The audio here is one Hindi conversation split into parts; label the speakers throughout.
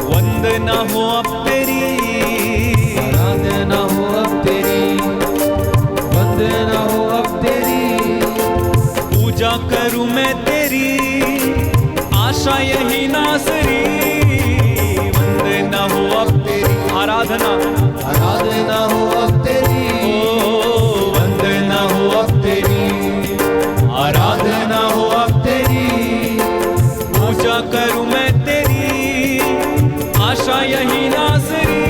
Speaker 1: वंदना हो अब तेरी,
Speaker 2: आराधना हो अब तेरी, वंदना हो अब तेरी।
Speaker 1: पूजा करूं मैं तेरी, आशा यही नासरी। वंदना हो अब तेरी, आराधना
Speaker 2: आराधना हो अब तेरी,
Speaker 1: वंदना हो अब तेरी,
Speaker 2: आराधना हो अब तेरी।
Speaker 1: पूजा करूं मैं तेरी, आशा यही नासरी।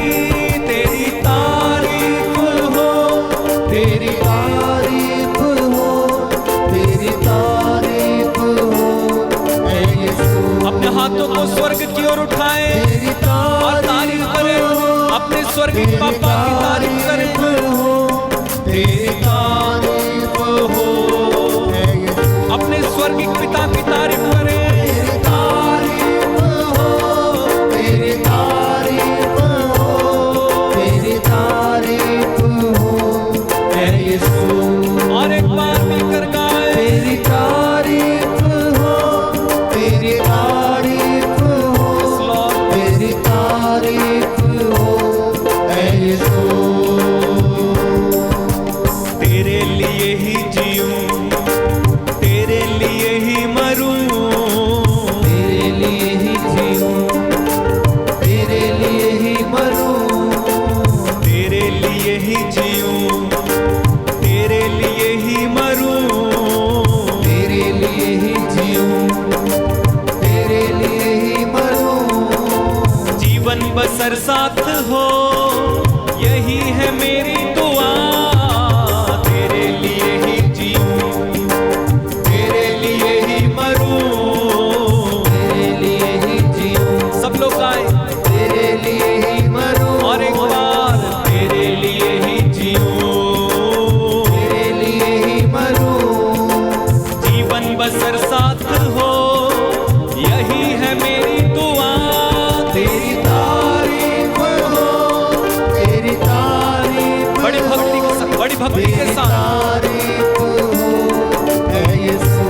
Speaker 1: तेरी तारीफ हो,
Speaker 2: तेरी तारीफ हो, तेरी तारीफ हो ऐ यीशु।
Speaker 1: अपने हाथों को स्वर्ग की ओर उठाएं
Speaker 2: तेरी
Speaker 1: और तारीफ करें, अपने स्वर्गीय पापा की तारीफ करें।
Speaker 2: तेरी तारीफ हो ऐ यीशु।
Speaker 1: अपने स्वर्गीय पिता की तारीफ करें।
Speaker 2: तेरी तारीफ हो, तेरी तारीफ हो, तेरी तारीफ हो ऐ यीशु।
Speaker 1: और एक बार मिलकर गाएं।
Speaker 2: तेरी तारीफ हो, तेरी तारीफ हो, तेरी तारीफ हो ऐ यीशु।
Speaker 1: तेरे लिए ही जीऊं, तेरे लिए ही मरूं,
Speaker 2: तेरे लिए ही जीऊं, तेरे लिए ही मरूं,
Speaker 1: तेरे लिए ही जीऊं, तेरे लिए ही मरूं।
Speaker 2: तेरे लिए ही जीऊं, तेरे लिए ही मरूं।
Speaker 1: जीवन बसर साथ हो, यही है मेरी दुआ। तेरे लिए ही जीऊं, तेरे लिए ही मरूं।
Speaker 2: तेरे लिए ही जीऊं,
Speaker 1: सब लोग गाएं
Speaker 2: तेरे लिए ही मरूं।
Speaker 1: और एक बार, तेरे लिए ही जीऊं,
Speaker 2: तेरे लिए ही मरूं।
Speaker 1: जीवन बसर साथ हो, यही है मेरी दुआ।
Speaker 2: तेरी तारीफ हो, तेरी तारीफ
Speaker 1: बड़ी भक्ति के साथ, बड़ी भक्ति के
Speaker 2: तेरी
Speaker 1: साथ,
Speaker 2: तारीफ हो ऐ यीशु।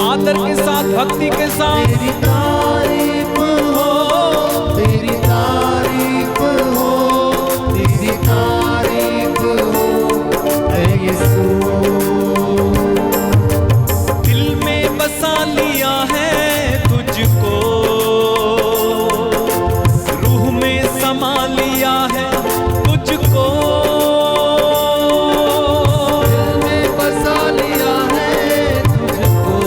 Speaker 1: आदर के साथ, भक्ति के साथ।
Speaker 2: तेरी तारीफ हो, तेरी तारीफ हो, तेरी तारीफ हो ऐ यीशु।
Speaker 1: दिल में बसा लिया है तुझको, रूह में समा लिया है तुझको।
Speaker 2: दिल में बसा लिया है तुझको,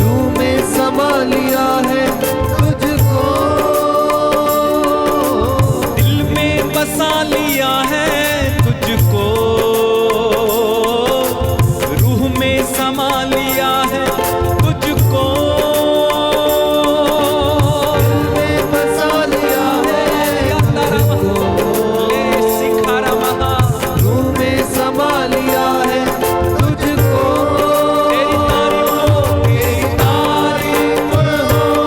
Speaker 2: रूह में समा लिया है तुझको।
Speaker 1: दिल में बसा लिया है तुझको, रूह में समा लिया है तुझको।
Speaker 2: दिल में बसा लिया है तुझको,
Speaker 1: ले सिखारा महा,
Speaker 2: रूह में समा लिया है तुझको।
Speaker 1: तेरी तारीफ हो, तेरी तारीफ
Speaker 2: तारीफ हो,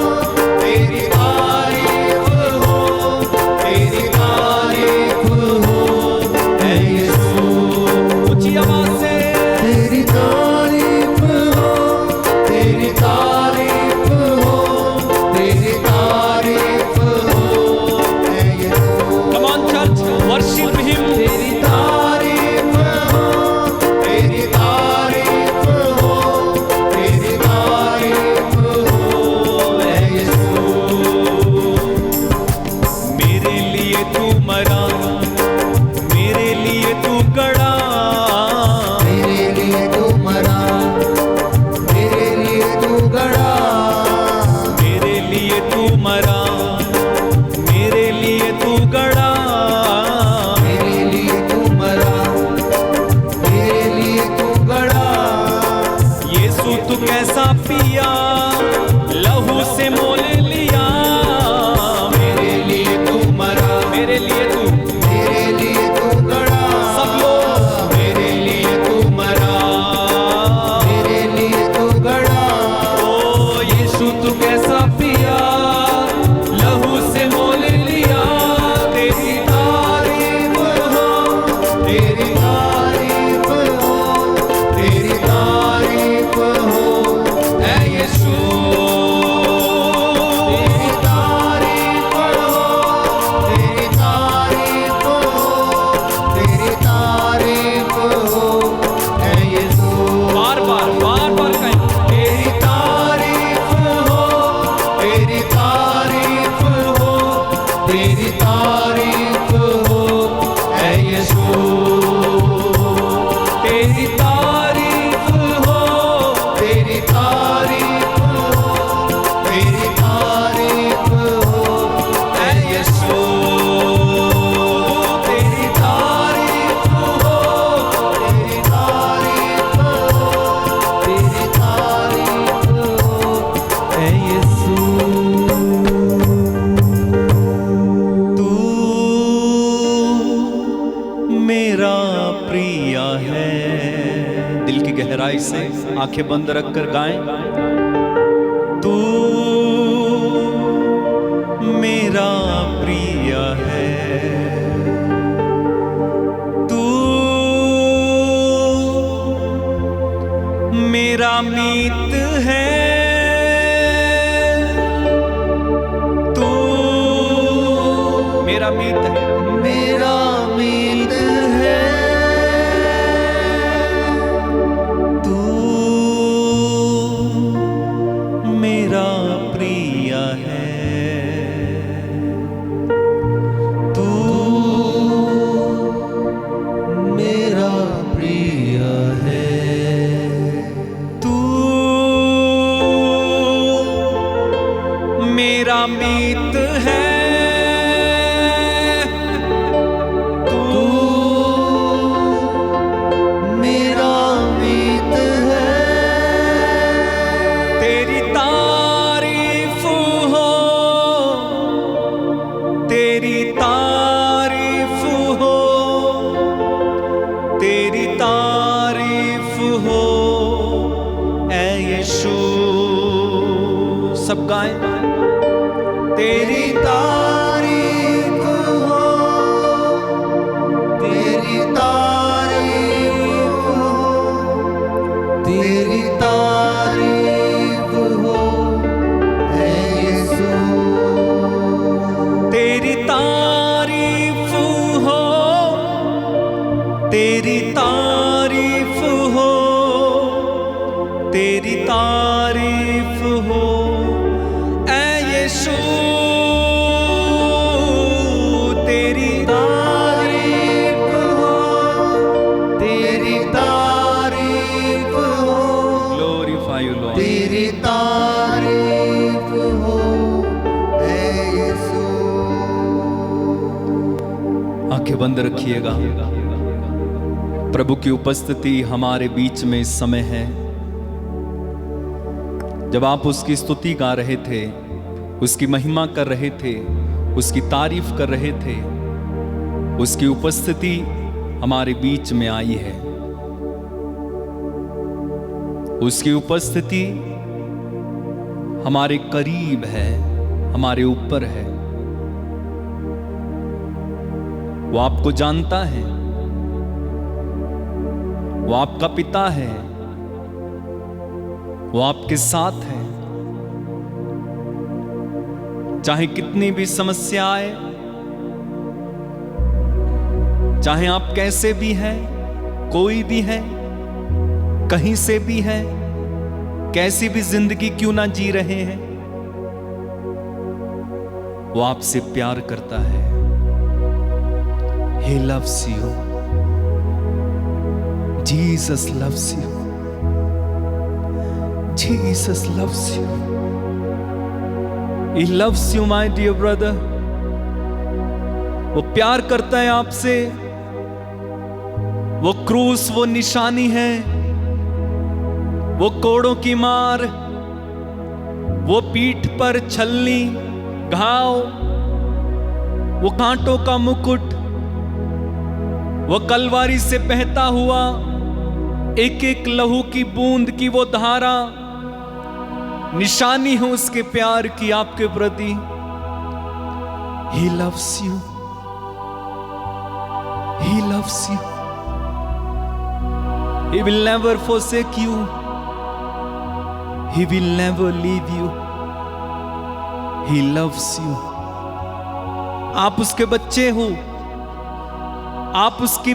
Speaker 1: तू मेरा प्रिय है। दिल की गहराई से आंखें बंद रखकर गाएं। तू मेरा प्रिय है, तू मेरा मीत है, तू मेरा मीत है,
Speaker 2: मेरा मीत है,
Speaker 1: तू मेरा प्रिय है, तू
Speaker 2: मेरा प्रिय है,
Speaker 1: तू मेरा मीत है,
Speaker 2: तू मेरा मीत है।
Speaker 1: तेरी तारीफ हो, तेरी तारीफ हो, तेरी तारीफ हो ऐ यीशु। सब गाएं। तेरी
Speaker 2: तारीफ हो, तेरी तारीफ हो, तेरी तारीफ हो ऐ यीशु।
Speaker 1: तेरी तारीफ हो, तेरी तारीफ हो, तेरी तारीफ हो ऐ यीशु। तेरी
Speaker 2: तारीफ हो, तेरी तारीफ हो,
Speaker 1: ग्लोरीफाई यू लॉर्ड।
Speaker 2: तेरी तारीफ हो ऐ यीशु।
Speaker 1: आंखें बंद रखिएगा। प्रभु की उपस्थिति हमारे बीच में इस समय है। जब आप उसकी स्तुति गा रहे थे, उसकी महिमा कर रहे थे, उसकी तारीफ कर रहे थे, उसकी उपस्थिति हमारे बीच में आई है। उसकी उपस्थिति हमारे करीब है, हमारे ऊपर है। वो आपको जानता है, वो आपका पिता है, वो आपके साथ है। चाहे कितनी भी समस्या आए, चाहे आप कैसे भी हैं, कोई भी है, कहीं से भी है, कैसी भी जिंदगी क्यों ना जी रहे हैं, वो आपसे प्यार करता है। He loves you. Jesus loves you. Jesus loves you. He loves you, my dear brother. वो प्यार करता है आपसे। वो क्रूस, वो निशानी है, वो कोड़ों की मार, वो पीठ पर छलनी, घाव, वो कांटों का मुकुट, वो कलवारी से बहता हुआ एक एक लहू की बूंद की वो धारा, निशानी है उसके प्यार की आपके प्रति। He loves you. He loves you. He will never forsake you. He will never leave you. He loves you. आप उसके बच्चे हो, आप उसकी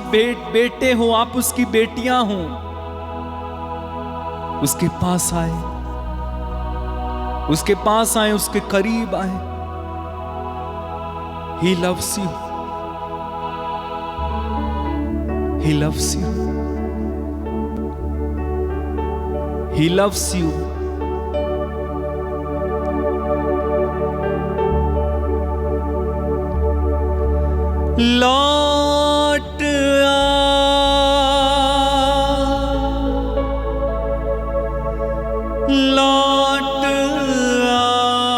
Speaker 1: बेटे हो, आप उसकी बेटियां हो। उसके पास आए, उसके पास आए, उसके करीब आए। He loves you. He loves you. He loves you. लौट आ, लौट आ,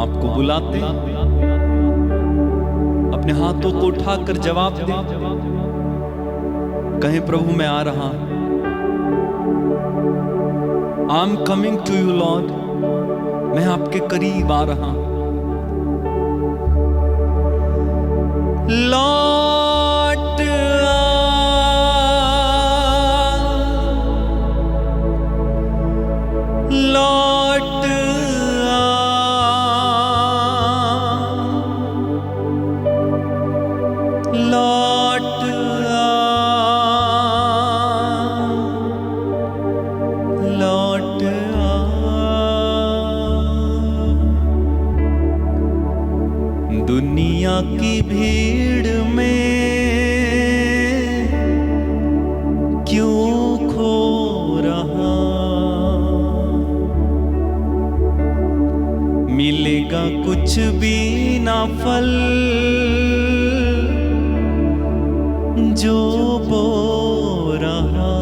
Speaker 1: आपको बुलाते हैं, अपने हाथों को उठाकर जवाब दे, कहें प्रभु मैं आ रहा, I am coming to you Lord, मैं आपके करीब आ रहा। लौट आ, लौट आ, लौट आ, लौट आ। दुनिया की भीड़ में क्यों खो रहा, मिलेगा कुछ भी ना फल जो बो रहा।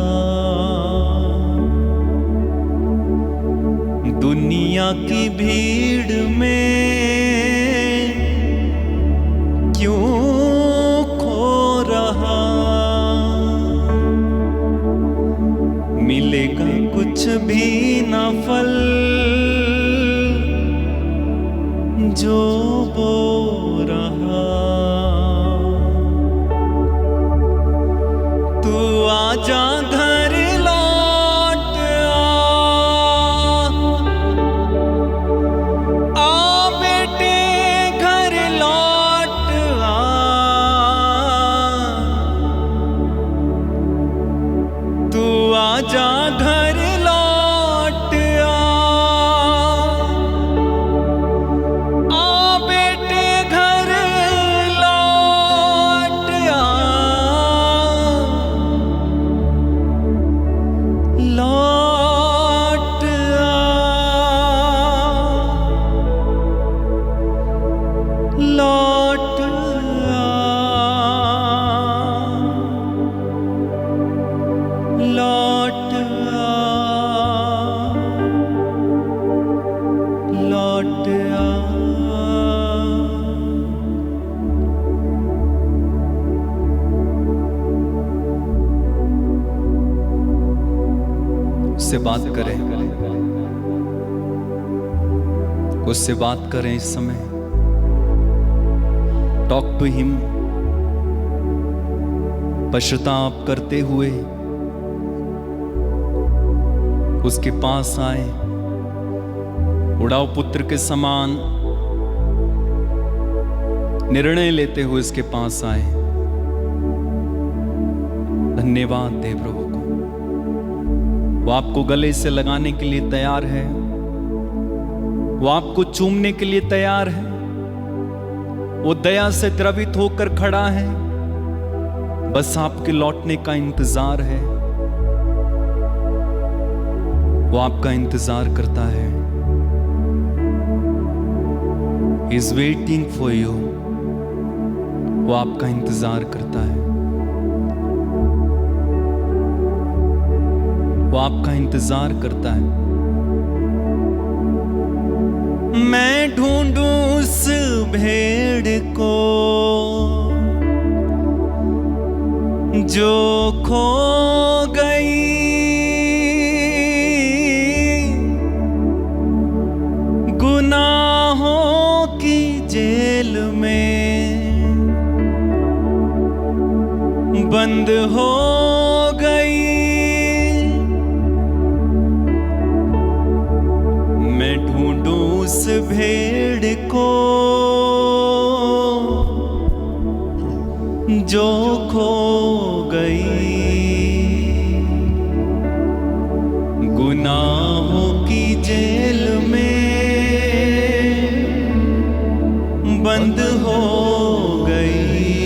Speaker 1: दुनिया की भीड़ में क्यों खो रहा, मिलेगा कुछ भी ना फल जो बो रहा। तू आजा घर लौट आ बेटे घर लौट आ। तू आजा घर लौट आ बेटे घर लौट आ। लौट आ, लौट आ, लौट आ, लौट आ। उससे बात करें, उससे बात करें इस समय। Talk to him. पश्चाताप करते हुए उसके पास आए, उड़ाऊ पुत्र के समान निर्णय लेते हुए उसके पास आए। धन्यवाद दे प्रभु को, वो आपको गले से लगाने के लिए तैयार है, वो आपको चूमने के लिए तैयार है, वो दया से द्रवित होकर खड़ा है, बस आपके लौटने का इंतजार है। वो आपका इंतजार करता है। He is waiting for you। वो आपका इंतजार करता है, वो आपका इंतजार करता है। मैं ढूंढूं उस भेड़ को जो खो गई, गुनाहों की जेल में बंद हो गई। मैं ढूंढूं उस भेड़ को जो खो गई, गुनाहों की जेल में बंद हो गई।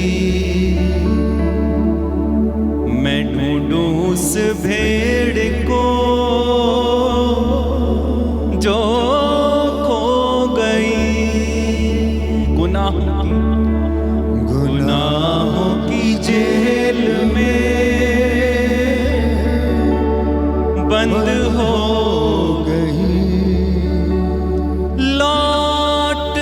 Speaker 1: मैं ढूंढूं उस भेड़ को जो खो गई, गुनाहों की जेल में बंद हो गई। लौट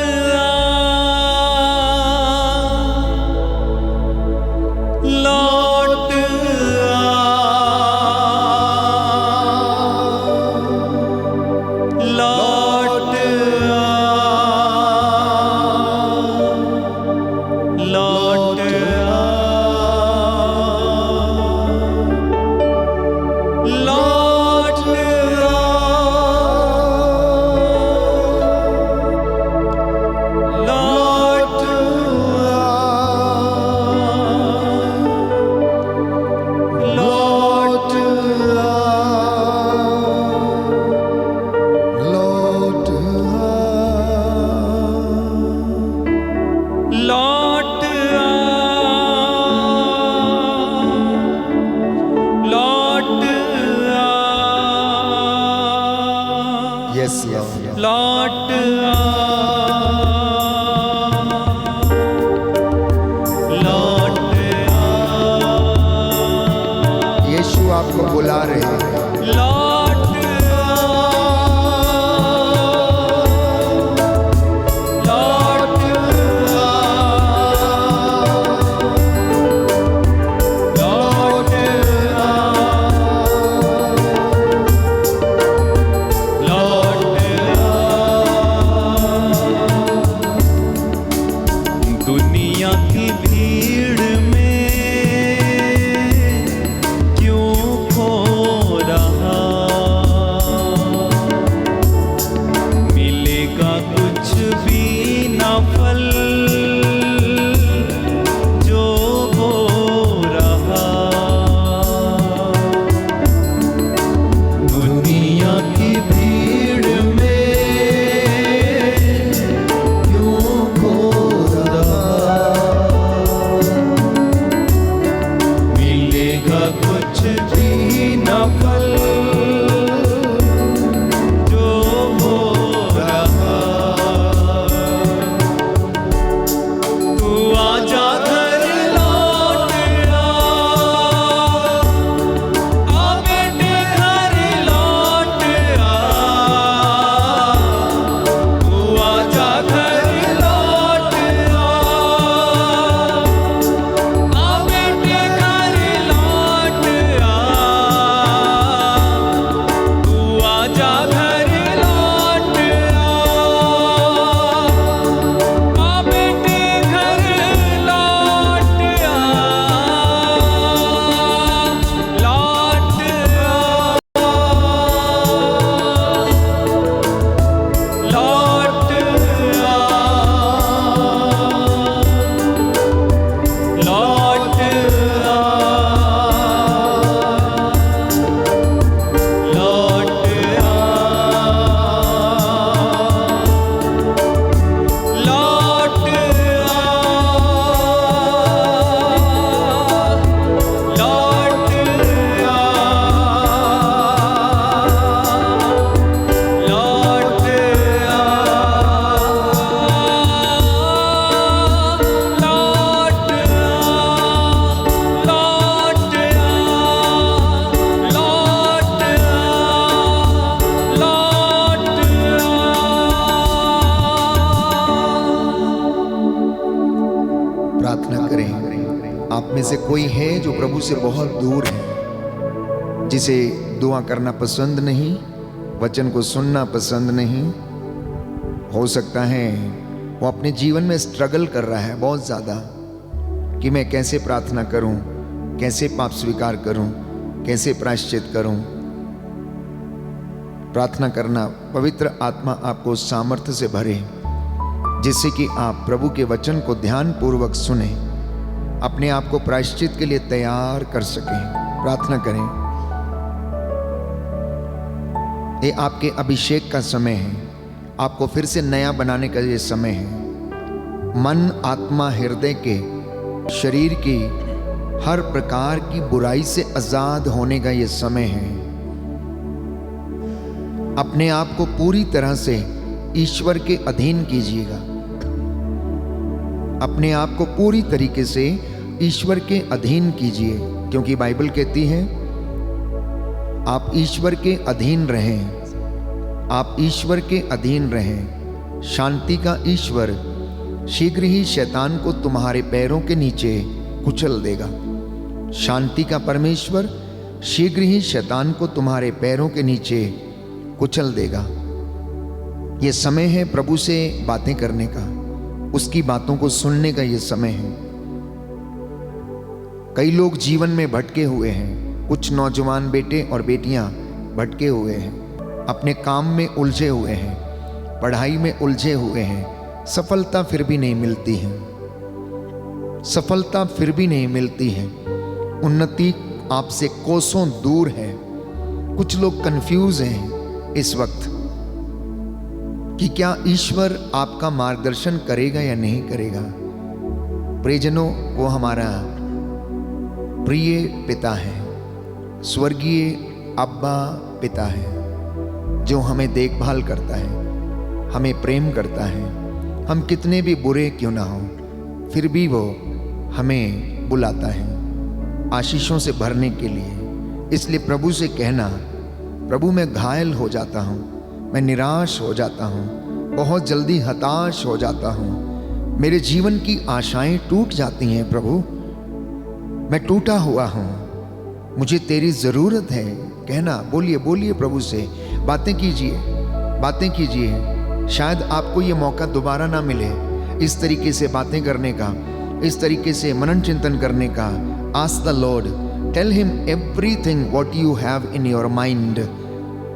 Speaker 3: आप में से कोई है जो प्रभु से बहुत दूर है, जिसे दुआ करना पसंद नहीं, वचन को सुनना पसंद नहीं। हो सकता है वो अपने जीवन में स्ट्रगल कर रहा है बहुत ज़्यादा कि मैं कैसे प्रार्थना करूं, कैसे पाप स्वीकार करूं, कैसे प्रायश्चित करूं। प्रार्थना करना, पवित्र आत्मा आपको सामर्थ्य से भरे, जिससे कि आप प्रभु के वचन को ध्यान पूर्वक सुने, अपने आप को प्रायश्चित के लिए तैयार कर सकें। प्रार्थना करें। ये आपके अभिषेक का समय है, आपको फिर से नया बनाने का ये समय है। मन, आत्मा, हृदय के, शरीर की हर प्रकार की बुराई से आजाद होने का ये समय है। अपने आप को पूरी तरह से ईश्वर के अधीन कीजिएगा। अपने आप को पूरी तरीके से ईश्वर के अधीन कीजिए, क्योंकि बाइबल कहती है आप ईश्वर के अधीन रहें, आप ईश्वर के अधीन रहें। शांति का ईश्वर शीघ्र ही शैतान को तुम्हारे पैरों के नीचे कुचल देगा। शांति का परमेश्वर शीघ्र ही शैतान को तुम्हारे पैरों के नीचे कुचल देगा। ये समय है प्रभु से बातें करने का, उसकी बातों को सुनने का ये समय है। कई लोग जीवन में भटके हुए हैं, कुछ नौजवान बेटे और बेटियां भटके हुए हैं, अपने काम में उलझे हुए हैं, पढ़ाई में उलझे हुए हैं। सफलता फिर भी नहीं मिलती है, सफलता फिर भी नहीं मिलती है। उन्नति आपसे कोसों दूर है। कुछ लोग कंफ्यूज हैं इस वक्त कि क्या ईश्वर आपका मार्गदर्शन करेगा या नहीं करेगा। प्रियजनों, वो हमारा प्रिय पिता है, स्वर्गीय अब्बा पिता है, जो हमें देखभाल करता है, हमें प्रेम करता है। हम कितने भी बुरे क्यों ना हो, फिर भी वो हमें बुलाता है आशीषों से भरने के लिए। इसलिए प्रभु से कहना, प्रभु मैं घायल हो जाता हूँ, मैं निराश हो जाता हूँ, बहुत जल्दी हताश हो जाता हूँ, मेरे जीवन की आशाएं टूट जाती हैं। प्रभु मैं टूटा हुआ हूँ, मुझे तेरी ज़रूरत है। कहना, बोलिए बोलिए प्रभु से, बातें कीजिए, बातें कीजिए। शायद आपको ये मौका दोबारा ना मिले इस तरीके से बातें करने का, इस तरीके से मनन चिंतन करने का। Ask the Lord, tell him everything what you have in your mind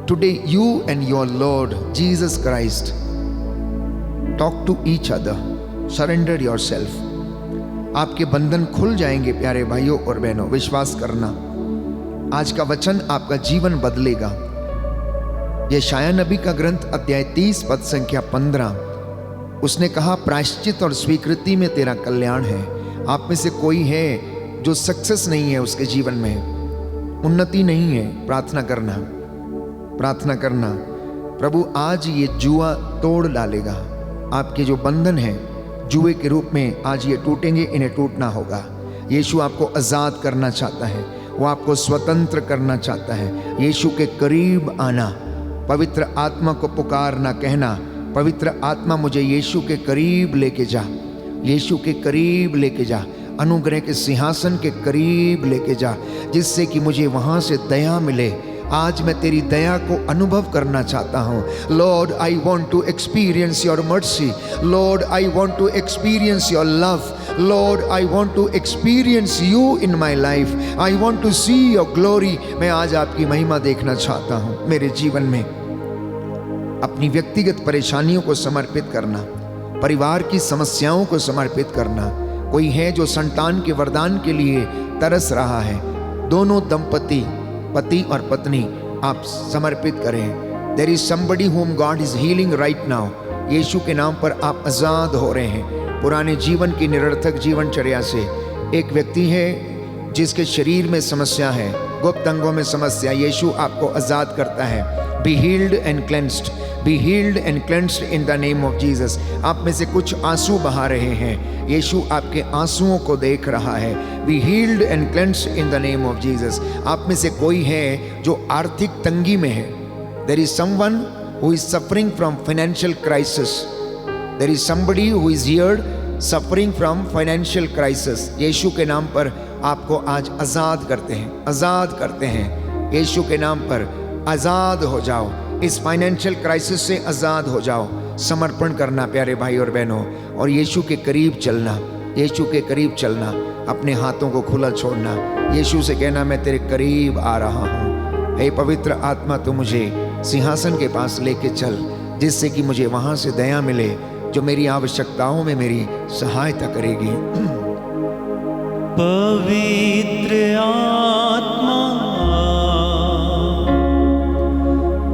Speaker 3: today. You and your Lord Jesus Christ talk to each other, surrender yourself. आपके बंधन खुल जाएंगे प्यारे भाइयों और बहनों, विश्वास करना। आज का वचन आपका जीवन बदलेगा। यशायाह नबी का ग्रंथ अध्याय 30 पद संख्या 15, उसने कहा प्रायश्चित और स्वीकृति में तेरा कल्याण है। आप में से कोई है जो सक्सेस नहीं है, उसके जीवन में उन्नति नहीं है। प्रार्थना करना, प्रार्थना करना। प्रभु आज ये जुआ तोड़ डालेगा। आपके जो बंधन है जुए के रूप में आज ये टूटेंगे, इन्हें टूटना होगा। यीशु आपको आज़ाद करना चाहता है, वो आपको स्वतंत्र करना चाहता है। यीशु के करीब आना, पवित्र आत्मा को पुकारना, कहना पवित्र आत्मा मुझे यीशु के करीब लेके जा, यीशु के करीब लेके जा, अनुग्रह के सिंहासन के करीब लेके जा, जिससे कि मुझे वहाँ से दया मिले। आज मैं तेरी दया को अनुभव करना चाहता हूँ। Lord I want to experience your mercy, Lord I want to experience your love, Lord I want to experience you in my life, I want to see your glory. मैं आज आपकी महिमा देखना चाहता हूँ मेरे जीवन में। अपनी व्यक्तिगत परेशानियों को समर्पित करना, परिवार की समस्याओं को समर्पित करना। कोई है जो संतान के वरदान के लिए तरस रहा है, दोनों दंपति, पति और पत्नी, आप समर्पित करें। There is somebody whom God is healing right now. Yeshu के नाम पर आप आज़ाद हो रहे हैं पुराने जीवन की निरर्थक जीवनचर्या से। एक व्यक्ति है जिसके शरीर में समस्या है, गुप्त अंगों में समस्या, यीशु आपको आज़ाद करता है। Be healed and cleansed, be healed and cleansed in the name of Jesus. आप में से कुछ आंसू बहा रहे हैं, यीशु आपके आंसुओं को देख रहा है। Be healed and cleansed in the name of Jesus. आप में से कोई है जो आर्थिक तंगी में है। There is someone who is suffering from financial crisis. There is somebody who is here suffering from financial crisis, Yeshu के नाम पर आपको आज आज़ाद करते हैं, आज़ाद करते हैं। यीशु के नाम पर आज़ाद हो जाओ, इस फाइनेंशियल क्राइसिस से आज़ाद हो जाओ। समर्पण करना प्यारे भाई और बहनों, और यीशु के करीब चलना, यीशु के करीब चलना, अपने हाथों को खुला छोड़ना, यीशु से कहना मैं तेरे करीब आ रहा हूँ। हे पवित्र आत्मा, तू मुझे सिंहासन के पास लेके चल, जिससे कि मुझे वहाँ से दया मिले जो मेरी आवश्यकताओं में मेरी सहायता करेगी।
Speaker 1: पवित्र आत्मा,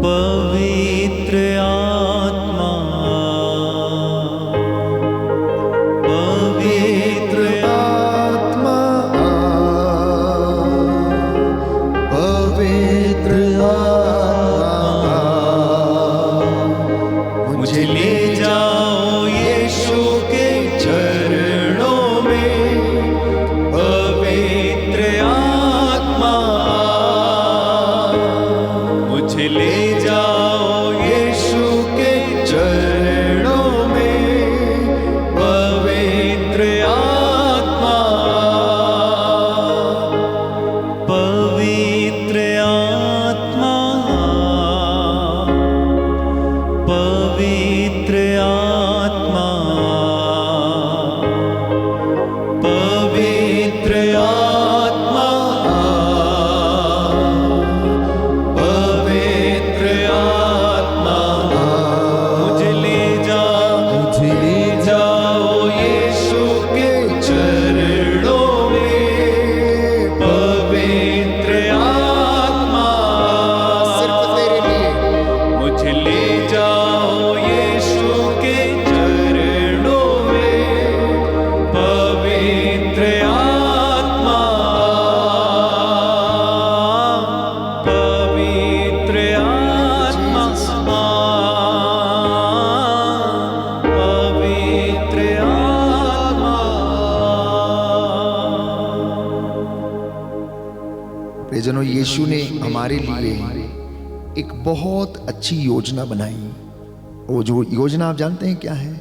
Speaker 1: पवित्र आत्मा, पवित्र
Speaker 3: आत्मा, पवित्र आत्मा,
Speaker 1: मुझे ले जाओ यीशु के चरणों में। पवित्र आत्मा, मुझे ले जाओ यीशु के चरणों में। पवित्र आत्मा, पवित्र आत्मा, पवित्र आत्मा, पवित्र आत्मा, पवित्र आत्मा, मुझे ले जाओ यीशु के चरणों में। पवित्र आत्मा,
Speaker 3: सिर्फ तेरे लिए,
Speaker 1: मुझे ले जाओ यीशु के चरणों में। पवित्र आत्मा, पवित्र आत्मा, पवित्र आत्मा।
Speaker 3: प्रियजनों, यीशु ने हमारे लिए एक बहुत अच्छी योजना बनाई। वो जो योजना आप जानते हैं क्या है?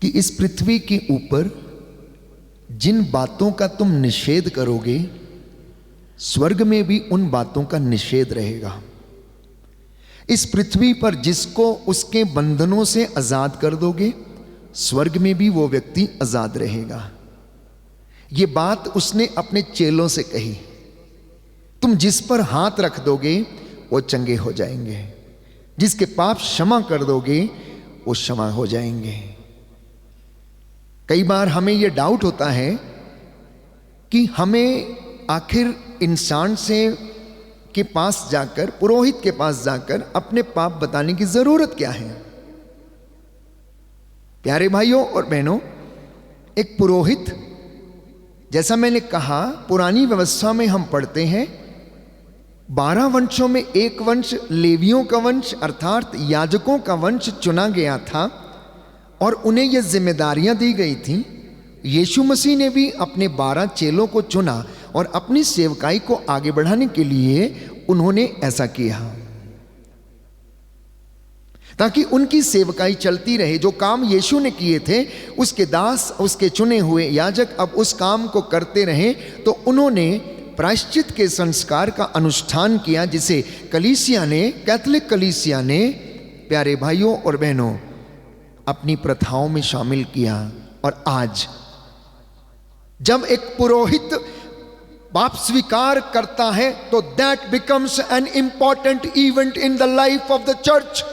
Speaker 3: कि इस पृथ्वी के ऊपर जिन बातों का तुम निषेध करोगे, स्वर्ग में भी उन बातों का निषेध रहेगा। इस पृथ्वी पर जिसको उसके बंधनों से आजाद कर दोगे, स्वर्ग में भी वो व्यक्ति आजाद रहेगा। ये बात उसने अपने चेलों से कही। तुम जिस पर हाथ रख दोगे वो चंगे हो जाएंगे, जिसके पाप क्षमा कर दोगे वो क्षमा हो जाएंगे। कई बार हमें यह डाउट होता है कि हमें आखिर इंसान से के पास जाकर, पुरोहित के पास जाकर अपने पाप बताने की जरूरत क्या है? प्यारे भाइयों और बहनों, एक पुरोहित, जैसा मैंने कहा, पुरानी व्यवस्था में हम पढ़ते हैं 12 वंशों में एक वंश लेवियों का वंश अर्थात याजकों का वंश चुना गया था और उन्हें यह जिम्मेदारियां दी गई थी। यीशु मसीह ने भी अपने 12 चेलों को चुना और अपनी सेवकाई को आगे बढ़ाने के लिए उन्होंने ऐसा किया ताकि उनकी सेवकाई चलती रहे। जो काम यीशु ने किए थे, उसके दास, उसके चुने हुए याजक अब उस काम को करते रहे। तो उन्होंने प्रायश्चित के संस्कार का अनुष्ठान किया, जिसे कलीसिया ने, कैथोलिक कलीसिया ने, प्यारे भाइयों और बहनों, अपनी प्रथाओं में शामिल किया। और आज जब एक पुरोहित पाप स्वीकार करता है तो that becomes an important event in the life of the church.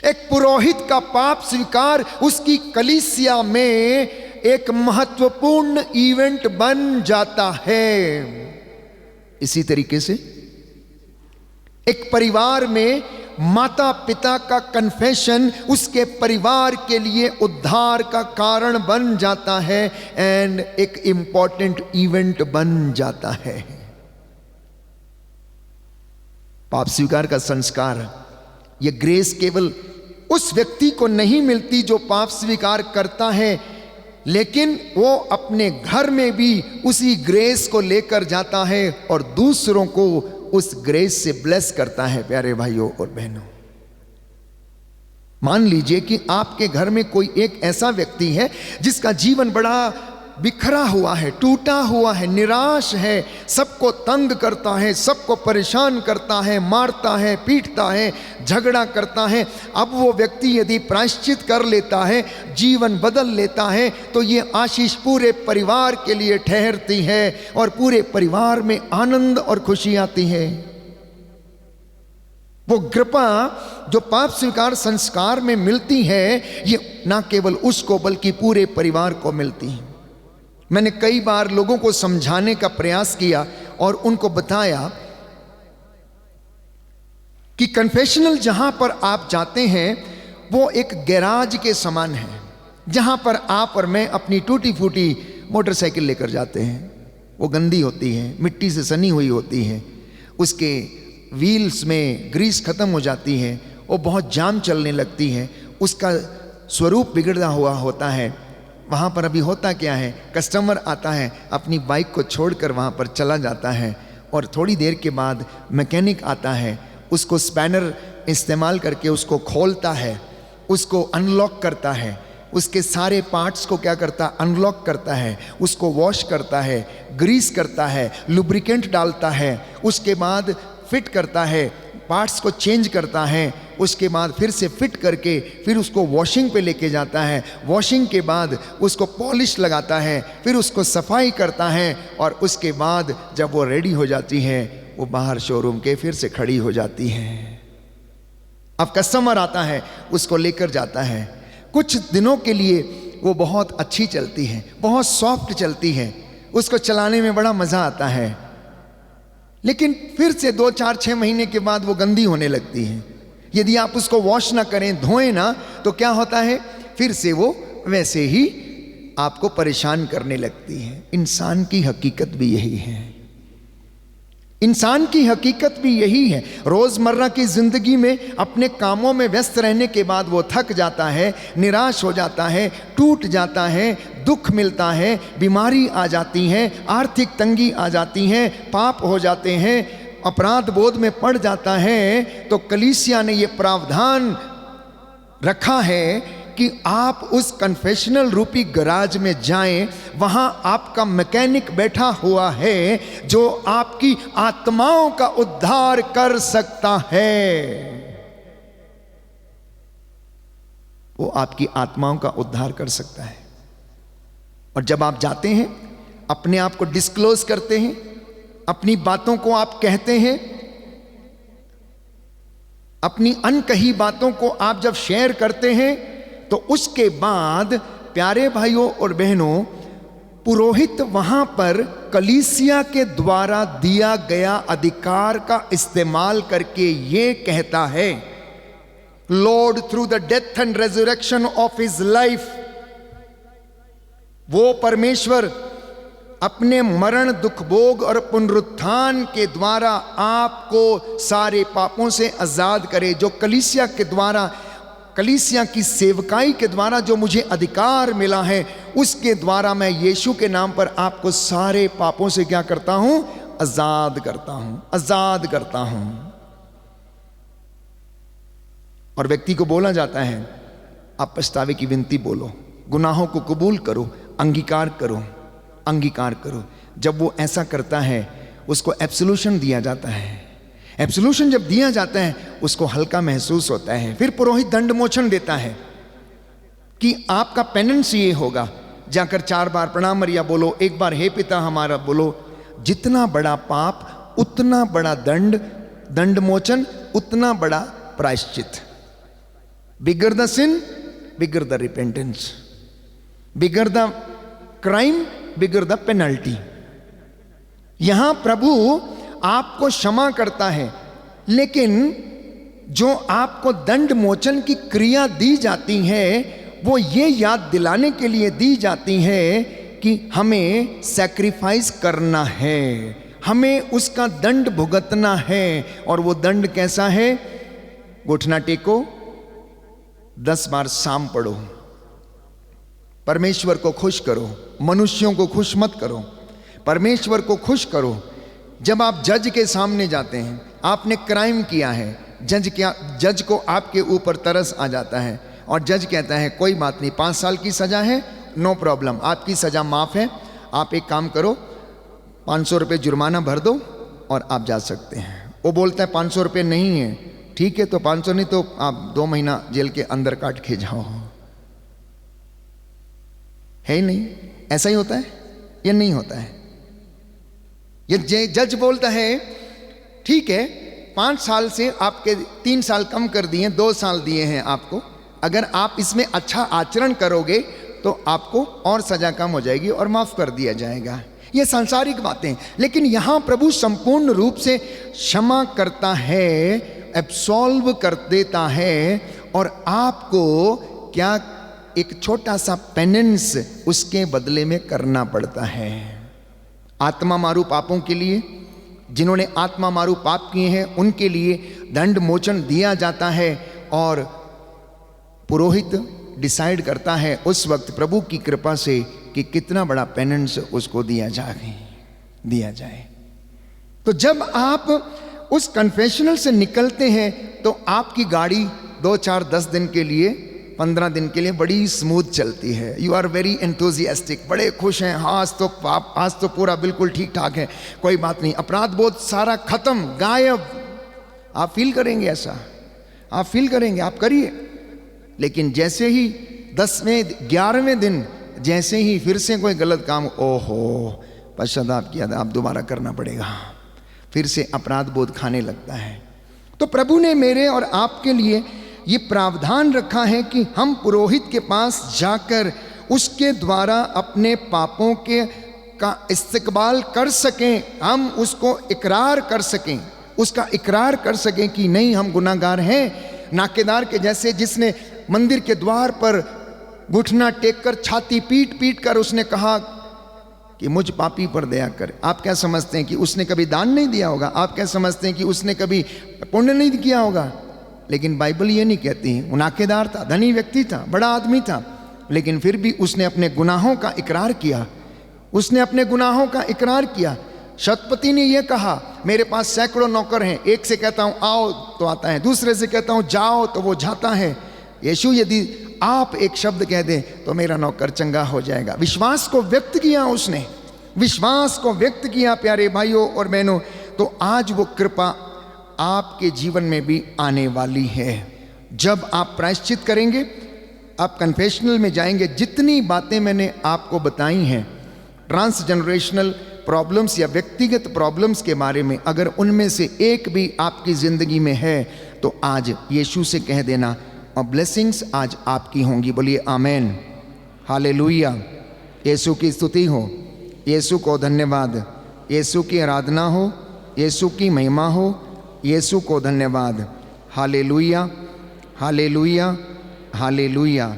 Speaker 3: एक पुरोहित का पाप स्वीकार उसकी कलीसिया में एक महत्वपूर्ण इवेंट बन जाता है। इसी तरीके से एक परिवार में माता पिता का कन्फेशन उसके परिवार के लिए उद्धार का कारण बन जाता है एंड एक इंपॉर्टेंट इवेंट बन जाता है। पाप स्वीकार का संस्कार, यह ग्रेस केवल उस व्यक्ति को नहीं मिलती जो पाप स्वीकार करता है, लेकिन वो अपने घर में भी उसी ग्रेस को लेकर जाता है और दूसरों को उस ग्रेस से ब्लेस करता है। प्यारे भाइयों और बहनों, मान लीजिए कि आपके घर में कोई एक ऐसा व्यक्ति है जिसका जीवन बड़ा बिखरा हुआ है, टूटा हुआ है, निराश है, सबको तंग करता है, सबको परेशान करता है, मारता है, पीटता है, झगड़ा करता है। अब वो व्यक्ति यदि प्रायश्चित कर लेता है, जीवन बदल लेता है, तो ये आशीष पूरे परिवार के लिए ठहरती है और पूरे परिवार में आनंद और खुशी आती है। वो कृपा जो पाप स्वीकार संस्कार में मिलती है, ये ना केवल उसको बल्कि पूरे परिवार को मिलती है। मैंने कई बार लोगों को समझाने का प्रयास किया और उनको बताया कि कन्फेशनल जहां पर आप जाते हैं वो एक गैराज के समान है, जहां पर आप और मैं अपनी टूटी फूटी मोटरसाइकिल लेकर जाते हैं। वो गंदी होती है, मिट्टी से सनी हुई होती है, उसके व्हील्स में ग्रीस खत्म हो जाती है, वो बहुत जाम चलने लगती है, उसका स्वरूप बिगड़ा हुआ होता है। वहाँ पर अभी होता क्या है, कस्टमर आता है, अपनी बाइक को छोड़कर वहाँ पर चला जाता है और थोड़ी देर के बाद मैकेनिक आता है, उसको स्पैनर इस्तेमाल करके उसको खोलता है, उसको अनलॉक करता है, उसके सारे पार्ट्स को क्या करता, अनलॉक करता है, उसको वॉश करता है, ग्रीस करता है, लुब्रिकेंट डालता है, उसके बाद फिट करता है, पार्ट्स को चेंज करता है, उसके बाद फिर से फिट करके फिर उसको वॉशिंग पे लेके जाता है, वॉशिंग के बाद उसको पॉलिश लगाता है, फिर उसको सफाई करता है और उसके बाद जब वो रेडी हो जाती है वो बाहर शोरूम के फिर से खड़ी हो जाती है। अब कस्टमर आता है, उसको लेकर जाता है, कुछ दिनों के लिए वो बहुत अच्छी चलती है, बहुत सॉफ्ट चलती है, उसको चलाने में बड़ा मज़ा आता है, लेकिन फिर से 2, 4, 6 महीने के बाद वो गंदी होने लगती है। यदि आप उसको वॉश ना करें, धोएं ना, तो क्या होता है, फिर से वो वैसे ही आपको परेशान करने लगती है। इंसान की हकीकत भी यही है, इंसान की हकीकत भी यही है। रोज़मर्रा की ज़िंदगी में अपने कामों में व्यस्त रहने के बाद वो थक जाता है, निराश हो जाता है, टूट जाता है, दुख मिलता है, बीमारी आ जाती है, आर्थिक तंगी आ जाती है, पाप हो जाते हैं, अपराध बोध में पड़ जाता है। तो कलीसिया ने ये प्रावधान रखा है कि आप उस कन्फेशनल रूपी गराज में जाएं, वहां आपका मैकेनिक बैठा हुआ है जो आपकी आत्माओं का उद्धार कर सकता है। वो आपकी आत्माओं का उद्धार कर सकता है। और जब आप जाते हैं, अपने आप को डिस्क्लोज करते हैं, अपनी बातों को आप कहते हैं, अपनी अनकही बातों को आप जब शेयर करते हैं, तो उसके बाद प्यारे भाइयों और बहनों, पुरोहित वहां पर कलीसिया के द्वारा दिया गया अधिकार का इस्तेमाल करके ये कहता है, Lord through the death and resurrection of his life, वो परमेश्वर अपने मरण, दुख भोग और पुनरुत्थान के द्वारा आपको सारे पापों से आजाद करे। जो कलीसिया के द्वारा, कलीसिया की सेवकाई के द्वारा जो मुझे अधिकार मिला है, उसके द्वारा मैं यीशु के नाम पर आपको सारे पापों से क्या करता हूं, आजाद करता हूं, आजाद करता हूं। और व्यक्ति को बोला जाता है, आप पछतावे की विनती बोलो, गुनाहों को कबूल करो, अंगीकार करो, अंगीकार करो। जब वो ऐसा करता है, उसको एब्सोल्यूशन दिया जाता है। एब्सोल्यूशन जब दिया जाता है, उसको हल्का महसूस होता है। फिर पुरोहित दंड मोचन देता है कि आपका पेनेंस ये होगा, जाकर 4 बार प्रणाम मरिया बोलो, 1 बार हे पिता हमारा बोलो। जितना बड़ा पाप उतना बड़ा दंड, दंड मोचन उतना बड़ा प्रायश्चित। Bigger the sin, bigger the repentance, bigger the crime, bigger the penalty. यहां प्रभु आपको क्षमा करता है, लेकिन जो आपको दंड मोचन की क्रिया दी जाती है, वो ये याद दिलाने के लिए दी जाती है कि हमें सैक्रिफाइस करना है, हमें उसका दंड भुगतना है। और वो दंड कैसा है? घुटना टेको, 10 बार साम पढ़ो, परमेश्वर को खुश करो, मनुष्यों को खुश मत करो, परमेश्वर को खुश करो। जब आप जज के सामने जाते हैं, आपने क्राइम किया है, जज को आपके ऊपर तरस आ जाता है और जज कहता है कोई बात नहीं, 5 साल की सज़ा है, नो प्रॉब्लम, आपकी सज़ा माफ़ है, आप एक काम करो 500 रुपये जुर्माना भर दो और आप जा सकते हैं। वो बोलता है 500 रुपये नहीं है, ठीक है तो 500 नहीं तो आप 2 महीना जेल के अंदर काट के जाओ। है ही नहीं, ऐसा ही होता है या नहीं होता है? ये जज बोलता है ठीक है 5 साल से आपके 3 साल कम कर दिए, 2 साल दिए हैं आपको, अगर आप इसमें अच्छा आचरण करोगे तो आपको और सजा कम हो जाएगी और माफ कर दिया जाएगा। ये सांसारिक बातें, लेकिन यहां प्रभु संपूर्ण रूप से क्षमा करता है, एब्सॉल्व कर देता है और आपको क्या एक छोटा सा पेनेंस उसके बदले में करना पड़ता है। आत्मा मारू पापों के लिए, जिन्होंने आत्मा मारू पाप किए हैं उनके लिए दंड मोचन दिया जाता है और पुरोहित डिसाइड करता है उस वक्त प्रभु की कृपा से कि कितना बड़ा पेनेंस उसको दिया जाए। तो जब आप उस कन्फेशनल से निकलते हैं तो आपकी गाड़ी 2, 4, 10 दिन के लिए, 15 दिन के लिए बड़ी स्मूथ चलती है। यू आर वेरी एंथुजियास्टिक, बड़े खुश हैं, हाँ आज तो पूरा बिल्कुल ठीक ठाक है, कोई बात नहीं, अपराध बोध सारा खत्म, गायब। आप फील करेंगे ऐसा, आप फील करेंगे, आप करिए। लेकिन जैसे ही 10वें 11वें दिन जैसे ही फिर से कोई गलत काम, ओहो पश्चाताप किया था, आप दोबारा करना पड़ेगा, फिर से अपराध बोध खाने लगता है। तो प्रभु ने मेरे और आपके लिए ये प्रावधान रखा है कि हम पुरोहित के पास जाकर उसके द्वारा अपने पापों का इस्तकबाल कर सकें, हम उसको इकरार कर सकें, उसका इकरार कर सकें कि नहीं हम गुनाहगार हैं। नाकेदार के जैसे जिसने मंदिर के द्वार पर घुटना टेक कर छाती पीट पीट कर उसने कहा कि मुझ पापी पर दया कर। आप क्या समझते हैं कि उसने कभी दान नहीं दिया होगा? आप क्या समझते हैं कि उसने कभी पुण्य नहीं किया होगा? लेकिन बाइबल ये नहीं कहती। वो नाकेदार था, धनी व्यक्ति था, बड़ा आदमी था, लेकिन फिर भी उसने अपने गुनाहों का इकरार किया, उसने अपने गुनाहों का इकरार किया। शतपति ने यह कहा मेरे पास सैकड़ों नौकर हैं, एक से कहता हूं आओ तो आता है, दूसरे से कहता हूं जाओ तो वो जाता है। यीशु यदि आप एक शब्द कह दें तो मेरा नौकर चंगा हो जाएगा। विश्वास को व्यक्त किया उसने, विश्वास को व्यक्त किया प्यारे भाइयों और बहनों। तो आज वो कृपा आपके जीवन में भी आने वाली है। जब आप प्रायश्चित करेंगे, आप कन्फेशनल में जाएंगे, जितनी बातें मैंने आपको बताई हैं ट्रांसजेनरेशनल प्रॉब्लम्स या व्यक्तिगत प्रॉब्लम्स के बारे में, अगर उनमें से एक भी आपकी ज़िंदगी में है तो आज यीशु से कह देना और ब्लेसिंग्स आज आपकी होंगी। बोलिए आमेन, हालेलुया। यीशु की स्तुति हो, यीशु को धन्यवाद, यीशु की आराधना हो, यीशु की महिमा हो, यीशु को धन्यवाद। Hallelujah, hallelujah, hallelujah.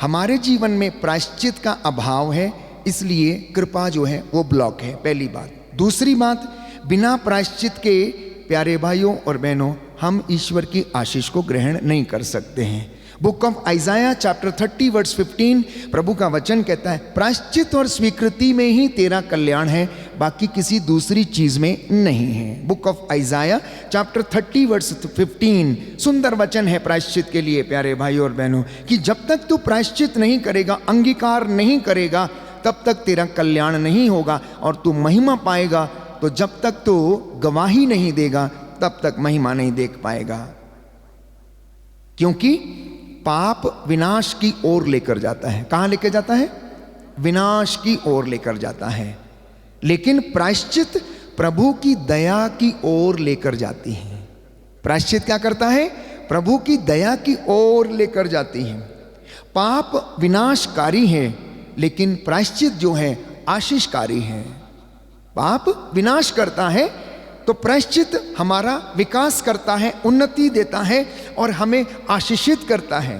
Speaker 3: हमारे जीवन में प्रायश्चित का अभाव है, इसलिए कृपा जो है वो ब्लॉक है, पहली बात। दूसरी बात, बिना प्रायश्चित के प्यारे भाइयों और बहनों हम ईश्वर की आशीष को ग्रहण नहीं कर सकते हैं। Book of Isaiah chapter 30 verse 15 प्रभु का वचन कहता है प्रायश्चित और स्वीकृति में ही तेरा कल्याण है, बाकी किसी दूसरी चीज में नहीं है। Book of Isaiah chapter 30 verse 15 सुंदर वचन है प्रायश्चित के लिए प्यारे भाइयों और बहनों, कि जब तक तू प्रायश्चित नहीं करेगा, अंगीकार नहीं करेगा, तब तक तेरा कल्याण नहीं होगा और तू महिमा पाएगा। तो जब तक तू गवाही नहीं देगा तब तक महिमा नहीं देख पाएगा, क्योंकि पाप विनाश की ओर लेकर जाता है। कहां लेकर जाता है? विनाश की ओर लेकर जाता है। लेकिन प्रायश्चित प्रभु की दया की ओर लेकर जाती है। प्रायश्चित क्या करता है? प्रभु की दया की ओर लेकर जाती है। पाप विनाशकारी है, लेकिन प्रायश्चित जो है आशीषकारी है। पाप विनाश करता है तो प्रायश्चित हमारा विकास करता है, उन्नति देता है और हमें आशीषित करता है।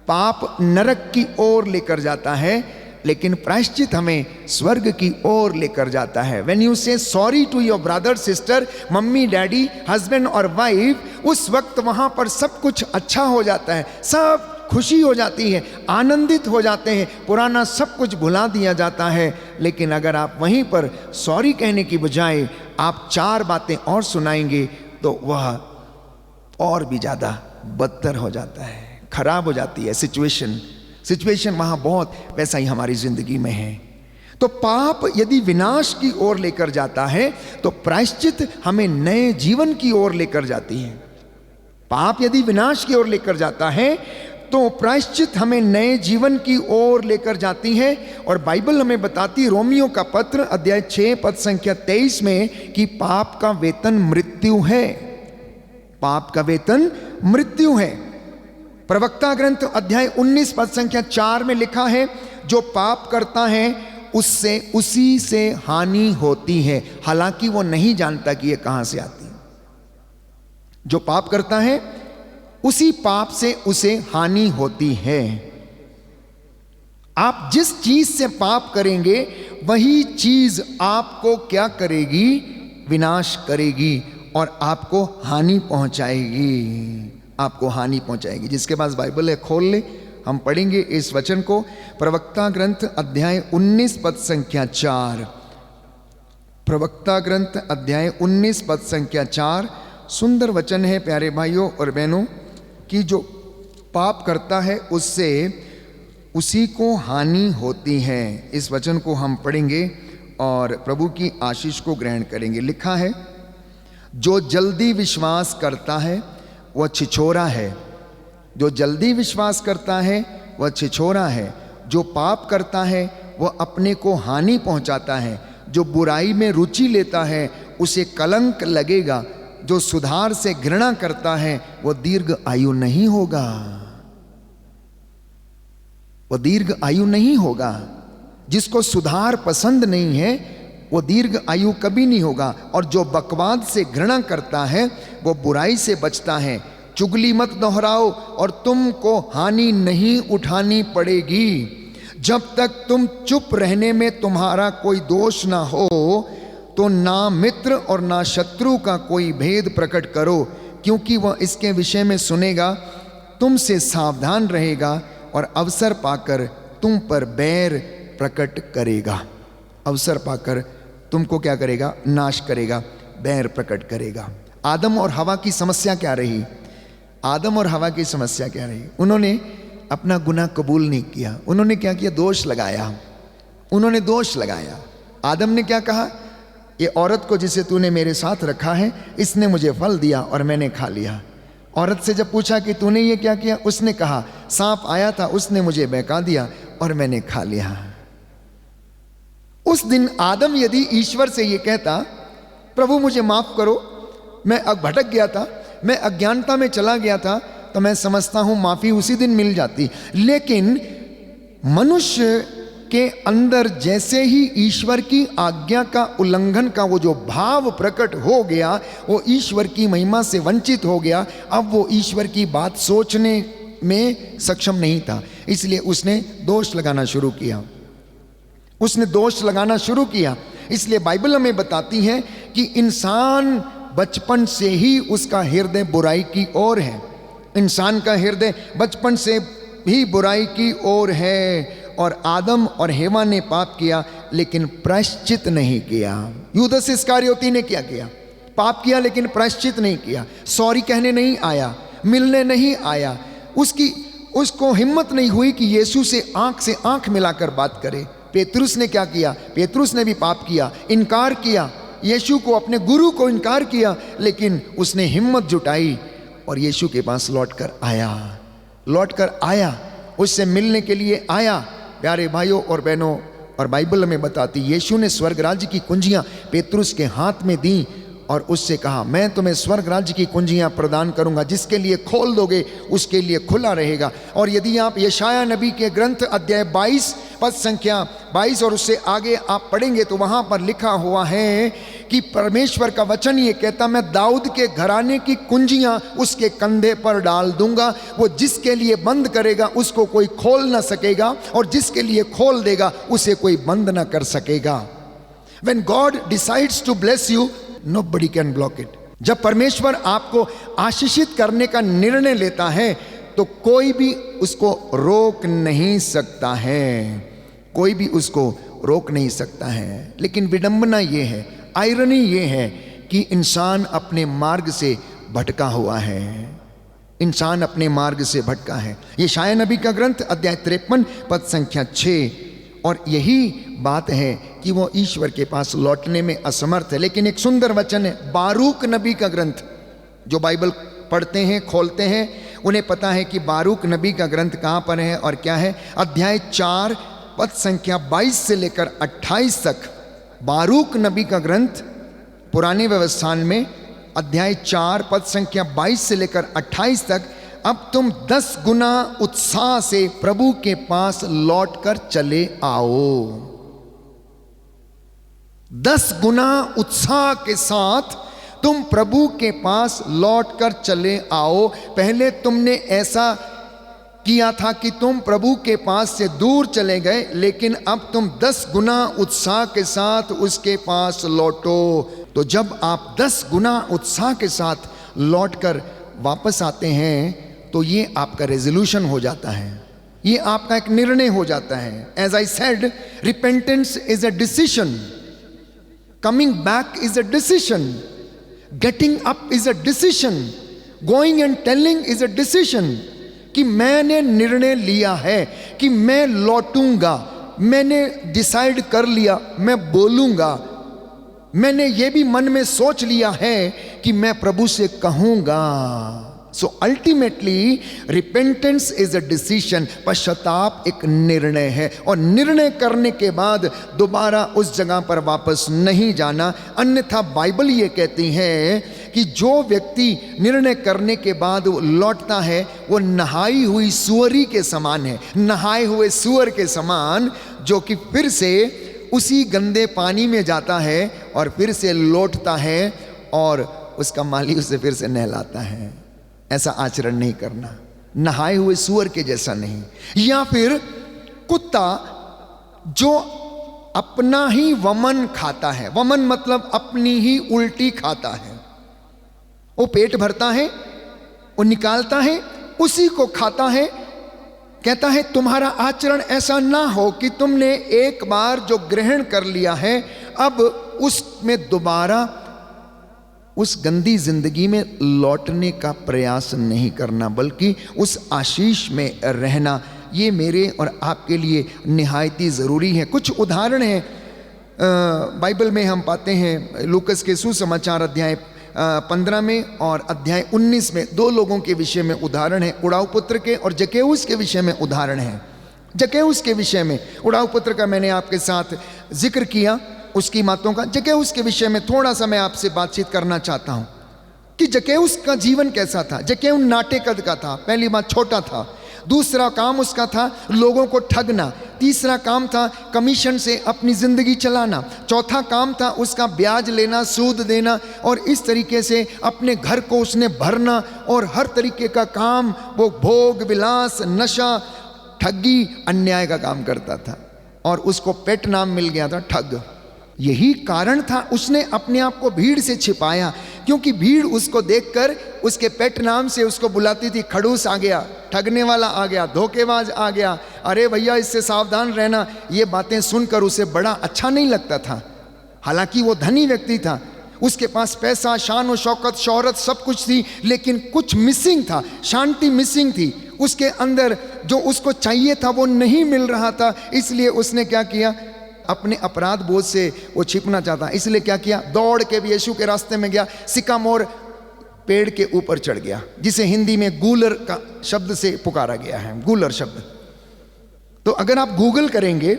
Speaker 3: पाप नरक की ओर लेकर जाता है, लेकिन प्रायश्चित हमें स्वर्ग की ओर लेकर जाता है। When you say sorry to your brother sister, mummy daddy, husband और वाइफ, उस वक्त वहां पर सब कुछ अच्छा हो जाता है, सब खुशी हो जाती है, आनंदित हो जाते हैं, पुराना सब कुछ भुला दिया जाता है। लेकिन अगर आप वहीं पर सॉरी कहने की बजाय आप 4 बातें और सुनाएंगे तो वह और भी ज़्यादा बदतर हो जाता है, खराब हो जाती है सिचुएशन वहाँ बहुत वैसा ही हमारी ज़िंदगी में है। तो पाप यदि विनाश की ओर लेकर जाता है तो प्रायश्चित हमें नए जीवन की ओर लेकर जाती है। पाप यदि विनाश की ओर लेकर जाता है तो प्रायश्चित हमें नए जीवन की ओर लेकर जाती है। और बाइबल हमें बताती, रोमियो का पत्र अध्याय 6 पद संख्या 23 में, कि पाप का वेतन मृत्यु है। पाप का वेतन मृत्यु है। प्रवक्ता ग्रंथ अध्याय 19 पद संख्या 4 में लिखा है, जो पाप करता है उससे उसी से हानि होती है, हालांकि वो नहीं जानता कि ये कहां से आती है। जो पाप करता है उसी पाप से उसे हानि होती है। आप जिस चीज से पाप करेंगे वही चीज आपको क्या करेगी? विनाश करेगी और आपको हानि पहुंचाएगी, आपको हानि पहुंचाएगी। जिसके पास बाइबल है खोल ले, हम पढ़ेंगे इस वचन को। प्रवक्ता ग्रंथ अध्याय 19 पद संख्या 4। प्रवक्ता ग्रंथ अध्याय 19 पद संख्या 4। सुंदर वचन है प्यारे भाइयों और बहनों, कि जो पाप करता है उससे उसी को हानि होती है। इस वचन को हम पढ़ेंगे और प्रभु की आशीष को ग्रहण करेंगे। लिखा है, जो जल्दी विश्वास करता है वह छिछोरा है। जो जल्दी विश्वास करता है वह छिछोरा है। जो पाप करता है वह अपने को हानि पहुंचाता है। जो बुराई में रुचि लेता है उसे कलंक लगेगा। जो सुधार से घृणा करता है वह दीर्घ आयु नहीं होगा। वह दीर्घ आयु नहीं होगा। जिसको सुधार पसंद नहीं है वो दीर्घ आयु कभी नहीं होगा। और जो बकवाद से घृणा करता है वो बुराई से बचता है। चुगली मत दोहराओ और तुमको हानि नहीं उठानी पड़ेगी। जब तक तुम चुप रहने में तुम्हारा कोई दोष ना हो तो ना मित्र और ना शत्रु का कोई भेद प्रकट करो, क्योंकि वह इसके विषय में सुनेगा, तुमसे सावधान रहेगा और अवसर पाकर तुम पर बैर प्रकट करेगा। अवसर पाकर तुमको क्या करेगा? नाश करेगा, बैर प्रकट करेगा। आदम और हवा की समस्या क्या रही? आदम और हवा की समस्या क्या रही? उन्होंने अपना गुनाह कबूल नहीं किया। उन्होंने क्या किया? दोष लगाया। उन्होंने दोष लगाया। आदम ने क्या कहा? ये औरत को जिसे तूने मेरे साथ रखा है, इसने मुझे फल दिया और मैंने खा लिया। औरत से जब पूछा कि तूने ये क्या किया, उसने कहा सांप आया था, उसने मुझे बहका दिया और मैंने खा लिया। उस दिन आदम यदि ईश्वर से ये कहता, प्रभु मुझे माफ करो, मैं भटक गया था, मैं अज्ञानता में चला गया था, तो मैं समझता हूं माफी उसी दिन मिल जाती। लेकिन मनुष्य के अंदर जैसे ही ईश्वर की आज्ञा का उल्लंघन का वो जो भाव प्रकट हो गया, वो ईश्वर की महिमा से वंचित हो गया। अब वो ईश्वर की बात सोचने में सक्षम नहीं था, इसलिए उसने दोष लगाना शुरू किया। उसने दोष लगाना शुरू किया। इसलिए बाइबल हमें बताती है कि इंसान बचपन से ही उसका हृदय बुराई की ओर है। इंसान का हृदय बचपन से ही बुराई की ओर है। और आदम और हेवा ने पाप किया लेकिन प्रायश्चित नहीं किया। यूदस इस्करियोती ने क्या किया? पाप किया लेकिन प्रायश्चित नहीं किया। सॉरी कहने नहीं आया, मिलने नहीं आया। उसको हिम्मत नहीं हुई कि यीशु से आंख मिलाकर बात करे। पेतरुस ने क्या किया? पेतरुस ने भी पाप किया, इनकार किया, यीशु को, अपने गुरु को इनकार किया। लेकिन उसने हिम्मत जुटाई और यीशु के पास लौट कर आया, उससे मिलने के लिए आया। प्यारे भाइयों और बहनों, और बाइबल हमें बताती, यीशु ने स्वर्ग राज्य की कुंजियां पेतरुस के हाथ में दी और उससे कहा, मैं तुम्हें स्वर्ग राज्य की कुंजियां प्रदान करूंगा, जिसके लिए खोल दोगे उसके लिए खुला रहेगा। और यदि आप यशाया नबी के ग्रंथ अध्याय 22 पद संख्या 22 और उससे आगे आप पढ़ेंगे तो वहां पर लिखा हुआ है कि परमेश्वर का वचन ये कहता, मैं दाऊद के घराने की कुंजियां उसके कंधे पर डाल दूंगा। वो जिसके लिए बंद करेगा उसको कोई खोल ना सकेगा, और जिसके लिए खोल देगा उसे कोई बंद ना कर सकेगा। When God decides to bless you, nobody can block it. जब परमेश्वर आपको आशीषित करने का निर्णय लेता है तो कोई भी उसको रोक नहीं सकता है। कोई भी उसको रोक नहीं सकता है। लेकिन विडंबना ये है, आयरनी ये है कि इंसान अपने मार्ग से भटका हुआ है, इंसान अपने मार्ग से भटका है। यशायाह नबी का ग्रंथ अध्याय 53 पद संख्या 6। और यही बात है कि वो ईश्वर के पास लौटने में असमर्थ है। लेकिन एक सुंदर वचन है बारूक नबी का ग्रंथ, जो बाइबल पढ़ते हैं खोलते हैं उन्हें पता है कि बारूक नबी का ग्रंथ कहाँ पर है और क्या है। अध्याय 4 पद संख्या 22 से लेकर 28 तक बारूक नबी का ग्रंथ पुराने व्यवस्थान में अध्याय 4 पद संख्या 22 से लेकर 28 तक। अब तुम 10 गुना उत्साह से प्रभु के पास लौट कर चले आओ। 10 गुना उत्साह के साथ तुम प्रभु के पास लौट कर चले आओ। पहले तुमने ऐसा किया था कि तुम प्रभु के पास से दूर चले गए, लेकिन अब तुम 10 गुना उत्साह के साथ उसके पास लौटो। तो जब आप 10 गुना उत्साह के साथ लौटकर वापस आते हैं तो ये आपका रेजोल्यूशन हो जाता है, ये आपका एक निर्णय हो जाता है। As I said, repentance is a decision, coming back is a decision, getting up is a decision, going and telling is a decision. कि मैंने निर्णय लिया है कि मैं लौटूंगा, मैंने डिसाइड कर लिया मैं बोलूंगा, मैंने ये भी मन में सोच लिया है कि मैं प्रभु से कहूंगा। So ultimately repentance is a decision, पश्चाताप एक निर्णय है। और निर्णय करने के बाद दोबारा उस जगह पर वापस नहीं जाना। अन्यथा बाइबल ये कहती है कि जो व्यक्ति निर्णय करने के बाद लौटता है वो नहाई हुई सुअरी के समान है, नहाए हुए सुअर के समान, जो कि फिर से उसी गंदे पानी में जाता है और फिर से लौटता है और उसका माली उसे फिर से नहलाता है। ऐसा आचरण नहीं करना, नहाए हुए सुअर के जैसा नहीं। या फिर कुत्ता जो अपना ही वमन खाता है, वमन मतलब अपनी ही उल्टी खाता है, वो पेट भरता है, वो निकालता है, उसी को खाता है। कहता है तुम्हारा आचरण ऐसा ना हो कि तुमने एक बार जो ग्रहण कर लिया है अब उसमें दोबारा उस गंदी जिंदगी में लौटने का प्रयास नहीं करना, बल्कि उस आशीष में रहना। ये मेरे और आपके लिए निहायती ज़रूरी है। कुछ उदाहरण हैं बाइबल में हम पाते हैं। लूकस के सुसमाचार अध्याय 15 में और अध्याय 19 में 2 लोगों के विषय में उदाहरण है, उड़ाऊ पुत्र के और जक्केउस के विषय में उदाहरण है। जक्केउस के विषय में, उड़ाऊ पुत्र का मैंने आपके साथ जिक्र किया उसकी बातों का। जक्केउस के विषय में थोड़ा सा मैं आपसे बातचीत करना चाहता हूं कि जक्केउस का जीवन कैसा था। जक्केउस नाटे कद का था, पहली बात छोटा था। दूसरा काम उसका था लोगों को ठगना। तीसरा काम था कमीशन से अपनी जिंदगी चलाना। चौथा काम था उसका ब्याज लेना, सूद देना, और इस तरीके से अपने घर को उसने भरना। और हर तरीके का काम वो भोग विलास, नशा, ठगी, अन्याय का काम करता था। और उसको पेट नाम मिल गया था, ठग। यही कारण था उसने अपने आप को भीड़ से छिपाया, क्योंकि भीड़ उसको देखकर उसके पेट नाम से उसको बुलाती थी। खड़ूस आ गया, ठगने वाला आ गया, धोखेबाज आ गया, अरे भैया इससे सावधान रहना। ये बातें सुनकर उसे बड़ा अच्छा नहीं लगता था। हालांकि वो धनी व्यक्ति था, उसके पास पैसा, शान और शौकत, शोहरत सब कुछ थी, लेकिन कुछ मिसिंग था, शांति मिसिंग थी। उसके अंदर जो उसको चाहिए था वो नहीं मिल रहा था। इसलिए उसने क्या किया, अपने अपराध बोझ से वो छिपना चाहता। इसलिए क्या किया, दौड़ के भी यीशु के रास्ते में गया, सिकामोर पेड़ के ऊपर चढ़ गया, जिसे हिंदी में गूलर का शब्द से पुकारा गया है, गूलर शब्द। तो अगर आप गूगल करेंगे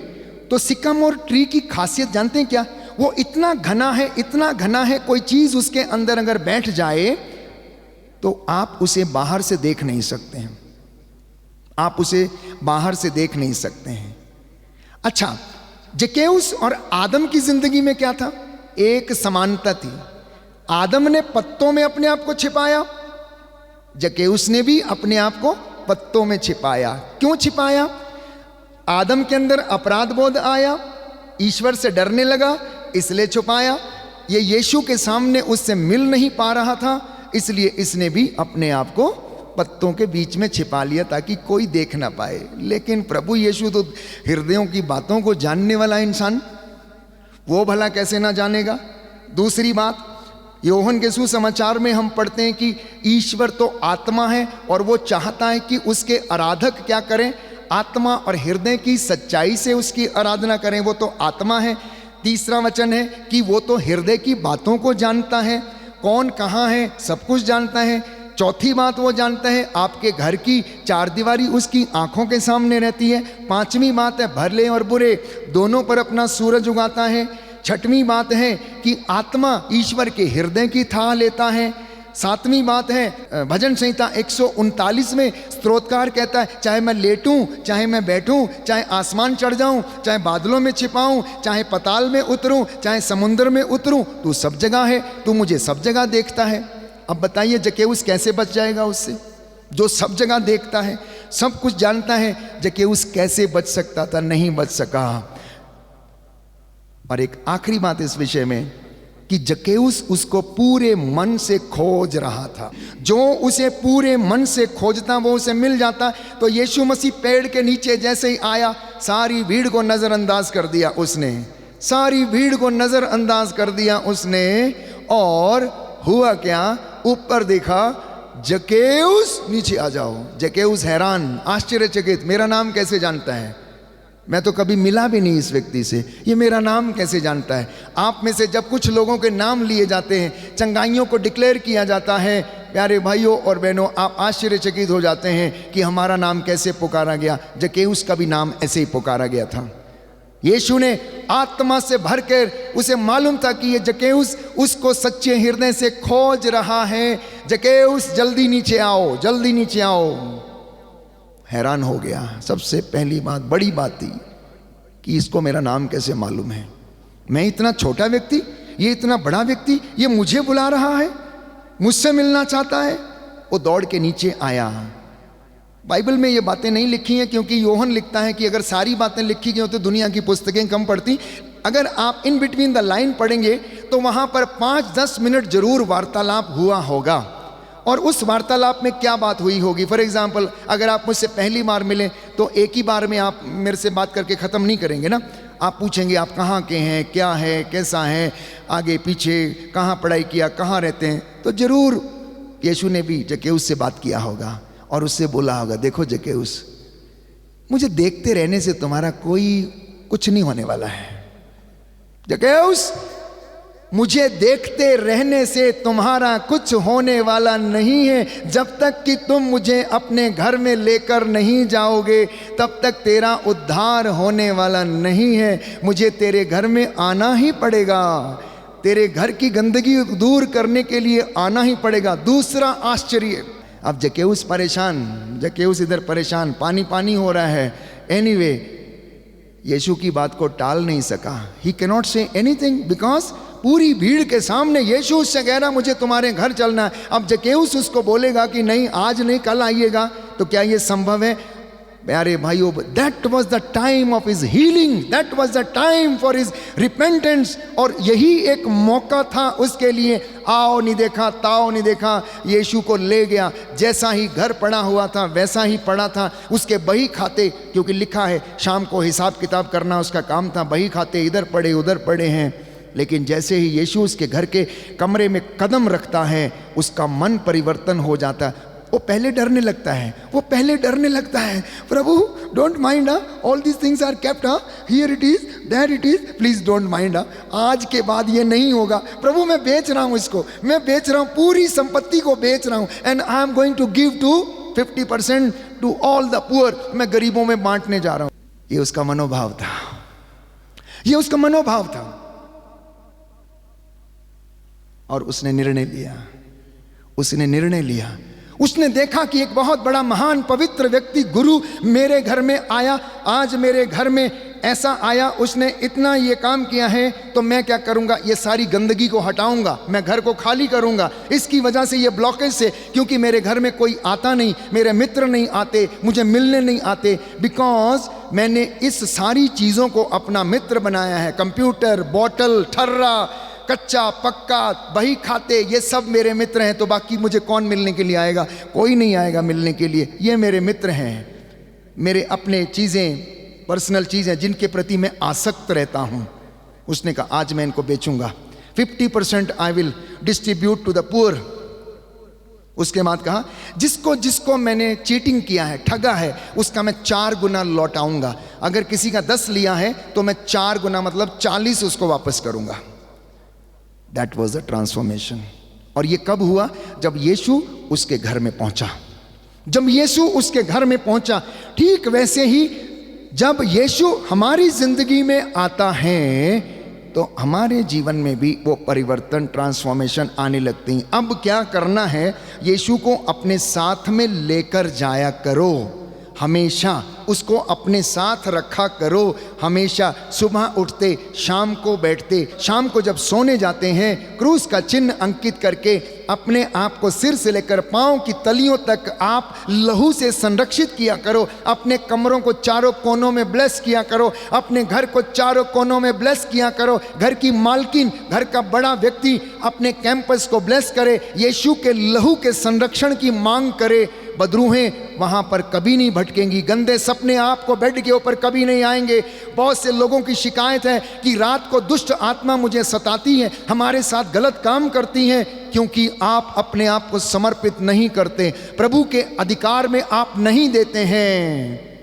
Speaker 3: तो सिकामोर ट्री की खासियत जानते हैं क्या? वो इतना घना है, इतना घना है, कोई चीज उसके अंदर अगर बैठ जाए तो आप उसे बाहर से देख नहीं सकते हैं, आप उसे बाहर से देख नहीं सकते हैं। अच्छा, जक्केउस और आदम की जिंदगी में क्या था? एक समानता थी। आदम ने पत्तों में अपने आप को छिपाया, जक्केउस ने भी अपने आप को पत्तों में छिपाया। क्यों छिपाया? आदम के अंदर अपराध बोध आया, ईश्वर से डरने लगा, इसलिए छुपाया। ये यीशु के सामने उससे मिल नहीं पा रहा था, इसलिए इसने भी अपने आप को पत्तों के बीच में छिपा लिया ताकि कोई देख ना पाए। लेकिन प्रभु यीशु तो हृदयों की बातों को जानने वाला इंसान, वो भला कैसे ना जानेगा? दूसरी बात, यूहन्ना के सुसमाचार में हम पढ़ते हैं कि ईश्वर तो आत्मा है और वो चाहता है कि उसके आराधक क्या करें, आत्मा और हृदय की सच्चाई से उसकी आराधना करें। वो तो आत्मा है। तीसरा वचन है कि वो तो हृदय की बातों को जानता है, कौन कहाँ है सब कुछ जानता है। चौथी बात वो जानता है आपके घर की चार दीवारी उसकी आंखों के सामने रहती है। पांचवी बात है भले और बुरे दोनों पर अपना सूरज उगाता है। छठवीं बात है कि आत्मा ईश्वर के हृदय की थाह लेता है। सातवीं बात है भजन संहिता 139 में स्तोत्रकार कहता है चाहे मैं लेटूं, चाहे मैं बैठूं, चाहे आसमान चढ़ जाऊं, चाहे बादलों में छिपाऊं, चाहे पताल में उतरूं, चाहे समुद्र में उतरूं, तू सब जगह है, तू मुझे सब जगह देखता है। अब बताइए जकेउस कैसे बच जाएगा उससे, जो सब जगह देखता है, सब कुछ जानता है। जकेउस कैसे बच सकता था? नहीं बच सका। और एक आखिरी बात इस विषय में कि जकेउस उसको पूरे मन से खोज रहा था। जो उसे पूरे मन से खोजता वो उसे मिल जाता। तो यीशु मसीह पेड़ के नीचे जैसे ही आया सारी भीड़ को नजरअंदाज कर दिया उसने, सारी भीड़ को नजरअंदाज कर दिया उसने। और हुआ क्या, ऊपर देखा जकेउस नीचे आ जाओ। जकेउस हैरान, आश्चर्यचकित, मेरा नाम कैसे जानता है? मैं तो कभी मिला भी नहीं इस व्यक्ति से, ये मेरा नाम कैसे जानता है? आप में से जब कुछ लोगों के नाम लिए जाते हैं, चंगाइयों को डिक्लेयर किया जाता है, प्यारे भाइयों और बहनों, आप आश्चर्यचकित हो जाते हैं कि हमारा नाम कैसे पुकारा गया। जकेउस का भी नाम ऐसे ही पुकारा गया था। यीशु ने आत्मा से भरकर, उसे मालूम था कि ये जकेउस उसको सच्चे हृदय से खोज रहा है। जकेउस जल्दी नीचे आओ, जल्दी नीचे आओ। हैरान हो गया। सबसे पहली बात, बड़ी बात थी कि इसको मेरा नाम कैसे मालूम है? मैं इतना छोटा व्यक्ति, ये इतना बड़ा व्यक्ति, ये मुझे बुला रहा है, मुझसे मिलना चाहता है। वो दौड़ के नीचे आया। बाइबल में ये बातें नहीं लिखी हैं क्योंकि यूहन्ना लिखता है कि अगर सारी बातें लिखी गई हो तो दुनिया की पुस्तकें कम पड़ती। अगर आप इन बिटवीन द लाइन पढ़ेंगे तो वहां पर 5-10 मिनट जरूर वार्तालाप हुआ होगा। और उस वार्तालाप में क्या बात हुई होगी? फॉर एग्जाम्पल, अगर आप मुझसे पहली बार मिले तो एक ही बार में आप मेरे से बात करके ख़त्म नहीं करेंगे ना। आप पूछेंगे आप कहाँ के हैं, क्या है, कैसा है, आगे पीछे, कहाँ पढ़ाई किया, कहाँ रहते हैं। तो ज़रूर यीशु ने भी जकेउस से बात किया होगा और उससे बोला होगा, देखो जकेउस, मुझे देखते रहने से तुम्हारा कुछ नहीं होने वाला है। जकेउस, मुझे देखते रहने से तुम्हारा कुछ होने वाला नहीं है। जब तक कि तुम मुझे अपने घर में लेकर नहीं जाओगे तब तक तेरा उद्धार होने वाला नहीं है। मुझे तेरे घर में आना ही पड़ेगा, तेरे घर की गंदगी दूर करने के लिए आना ही पड़ेगा। दूसरा आश्चर्य, अब जकेउस परेशान, जकेउस इधर परेशान, पानी पानी हो रहा है। एनीवे, यीशु की बात को टाल नहीं सका। ही कैनॉट से एनीथिंग बिकॉज पूरी भीड़ के सामने यीशु उससे कह रहा मुझे तुम्हारे घर चलना है। अब जकेउस उसको बोलेगा कि नहीं आज नहीं कल आइएगा, तो क्या ये संभव है? प्यारे भाइयों, that was the time of his healing, that was the time for his repentance. और यही एक मौका था उसके लिए। आओ नहीं देखा, ताओ नहीं देखा, यीशु को ले गया। जैसा ही घर पड़ा हुआ था वैसा ही पड़ा था। उसके बही खाते, क्योंकि लिखा है शाम को हिसाब किताब करना उसका काम था, बही खाते इधर पड़े उधर पड़े हैं। लेकिन जैसे ही यीशु उसके घर के कमरे में कदम रखता है उसका मन परिवर्तन हो जाता है। वो पहले डरने लगता है, वो पहले डरने लगता है। प्रभु don't mind, all these things are kept, here it is, there it is, please don't mind, आज के बाद ये नहीं होगा। प्रभु मैं बेच रहा हूँ इसको, मैं बेच रहा हूँ, पूरी संपत्ति को बेच रहा हूँ। And I am going to give to 50% to all the poor, मैं गरीबों में बांटने जा रहा हूँ। ये उसका मनोभाव था, ये उसका मनोभाव था। और उसने निर्णय लिया, उसने निर्णय लिया। उसने देखा कि एक बहुत बड़ा महान पवित्र व्यक्ति गुरु मेरे घर में आया, आज मेरे घर में ऐसा आया, उसने इतना ये काम किया है, तो मैं क्या करूंगा, ये सारी गंदगी को हटाऊंगा, मैं घर को खाली करूंगा। इसकी वजह से ये ब्लॉकेज से, क्योंकि मेरे घर में कोई आता नहीं, मेरे मित्र नहीं आते, मुझे मिलने नहीं आते, बिकॉज मैंने इस सारी चीज़ों को अपना मित्र बनाया है। कंप्यूटर, बॉटल, ठर्रा, कच्चा पक्का, बही खाते, ये सब मेरे मित्र हैं। तो बाकी मुझे कौन मिलने के लिए आएगा? कोई नहीं आएगा मिलने के लिए। ये मेरे मित्र हैं, मेरे अपने चीज़ें, पर्सनल चीज़ें जिनके प्रति मैं आसक्त रहता हूँ। उसने कहा आज मैं इनको बेचूंगा। 50% I will distribute to the poor. उसके बाद कहा जिसको जिसको मैंने चीटिंग किया है, ठगा है, उसका मैं 4 गुना लौटाऊंगा। अगर किसी का 10 लिया है तो मैं 4 गुना मतलब 40 उसको वापस करूंगा। That was the transformation. और ये कब हुआ? जब यीशु उसके घर में पहुंचा। जब यीशु उसके घर में पहुंचा, ठीक वैसे ही जब यीशु हमारी जिंदगी में आता है तो हमारे जीवन में भी वो परिवर्तन, ट्रांसफॉर्मेशन आने लगती हैं। अब क्या करना है? यीशु को अपने साथ में लेकर जाया करो, हमेशा उसको अपने साथ रखा करो। हमेशा सुबह उठते, शाम को बैठते, शाम को जब सोने जाते हैं, क्रूस का चिन्ह अंकित करके अपने आप को सिर से लेकर पांव की तलियों तक आप लहू से संरक्षित किया करो। अपने कमरों को चारों कोनों में ब्लेस किया करो, अपने घर को चारों कोनों में ब्लेस किया करो। घर की मालकिन, घर का बड़ा व्यक्ति अपने कैंपस को ब्लेस करे, यीशु के लहू के संरक्षण की मांग करे। बदरूहें वहां पर कभी नहीं भटकेंगी, गंदे सपने आपको बेड के ऊपर कभी नहीं आएंगे। बहुत से लोगों की शिकायत है कि रात को दुष्ट आत्मा मुझे सताती है, हमारे साथ गलत काम करती हैं, क्योंकि आप अपने आप को समर्पित नहीं करते, प्रभु के अधिकार में आप नहीं देते हैं।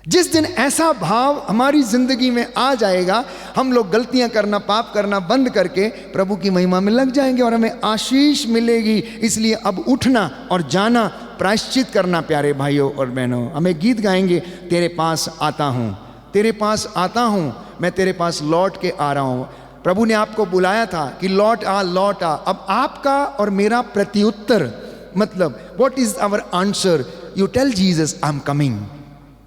Speaker 3: जिस दिन ऐसा भाव हमारी जिंदगी में आ जाएगा, हम लोग गलतियां करना, पाप करना बंद करके प्रभु की महिमा में लग जाएंगे और हमें आशीष मिलेगी। इसलिए अब उठना और जाना, प्रायश्चित करना। प्यारे भाइयों और बहनों, हमें गीत गाएंगे, तेरे पास आता हूँ, तेरे पास आता हूँ, मैं तेरे पास लौट के आ रहा हूँ। प्रभु ने आपको बुलाया था कि लौट आ, लौट आ। अब आपका और मेरा प्रत्युत्तर, मतलब what is our answer? You tell Jesus I am coming,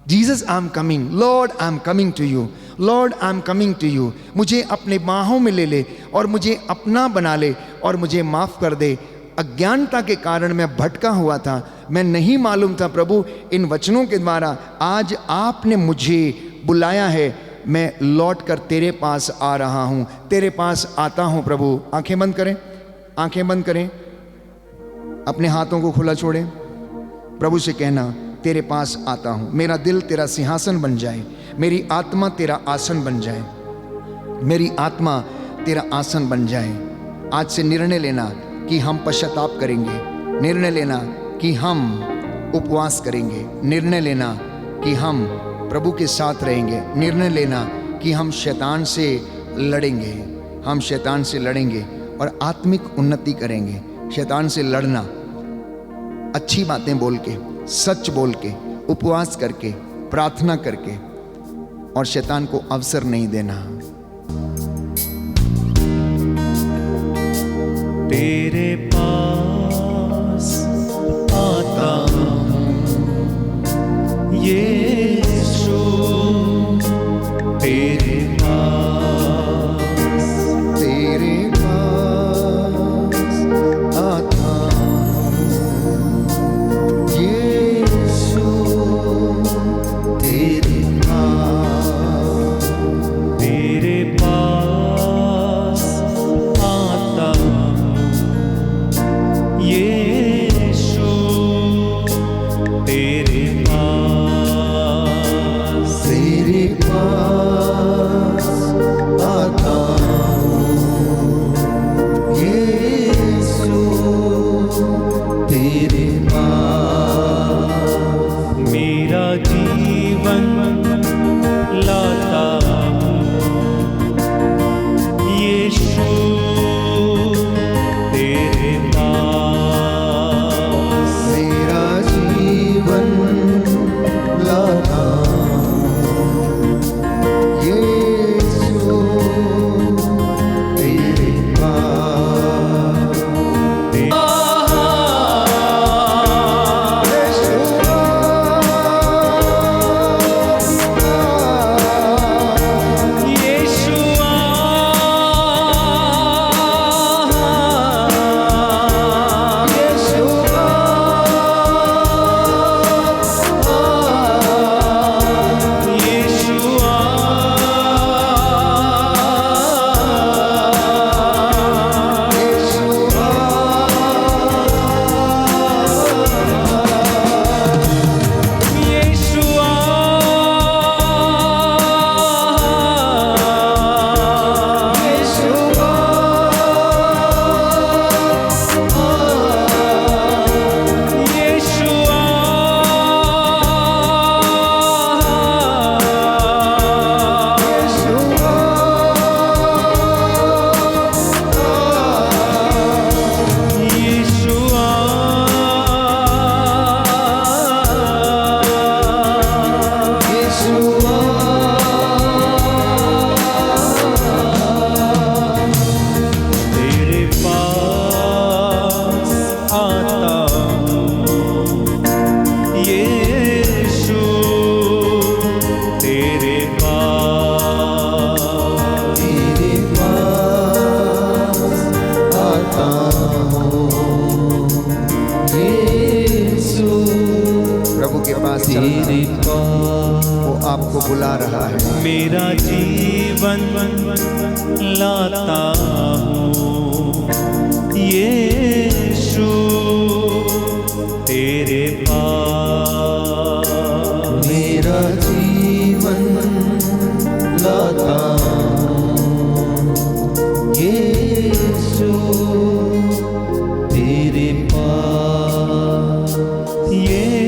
Speaker 3: Jesus I am coming, Lord I am coming to you, Lord I am coming to you. मुझे अपने बाहों में ले ले और मुझे अपना बना ले और मुझे माफ़ कर दे। अज्ञानता के कारण मैं भटका हुआ था, मैं नहीं मालूम था प्रभु, इन वचनों के द्वारा आज आपने मुझे बुलाया है, मैं लौट कर तेरे पास आ रहा हूँ, तेरे पास आता हूँ प्रभु। आंखें बंद करें, आंखें बंद करें, अपने हाथों को खुला छोड़ें, प्रभु से कहना तेरे पास आता हूँ। मेरा दिल तेरा सिंहासन बन जाए, मेरी आत्मा तेरा आसन बन जाए, मेरी आत्मा तेरा आसन बन जाए। आज से निर्णय लेना कि हम पश्चाताप करेंगे, निर्णय लेना कि हम उपवास करेंगे, निर्णय लेना कि हम प्रभु के साथ रहेंगे, निर्णय लेना कि हम शैतान से लड़ेंगे, हम शैतान से लड़ेंगे और आत्मिक उन्नति करेंगे। शैतान से लड़ना अच्छी बातें बोल के, सच बोल के, उपवास करके, प्रार्थना करके, और शैतान को अवसर नहीं देना।
Speaker 1: तेरे पास आता हूँ यीशु, तेरे पास,
Speaker 3: तेरे पास आता हूँ यीशु, तेरे पास,
Speaker 1: तेरे पास आता हूँ
Speaker 3: प्रवास चल रहा
Speaker 2: तेरे
Speaker 3: है,
Speaker 2: पास
Speaker 3: वो आपको बुला रहा है।
Speaker 1: मेरा जीवन लाता हूँ यीशु तेरे पास।
Speaker 2: मेरा जीवन लाता यीशु तेरे पास।
Speaker 1: ये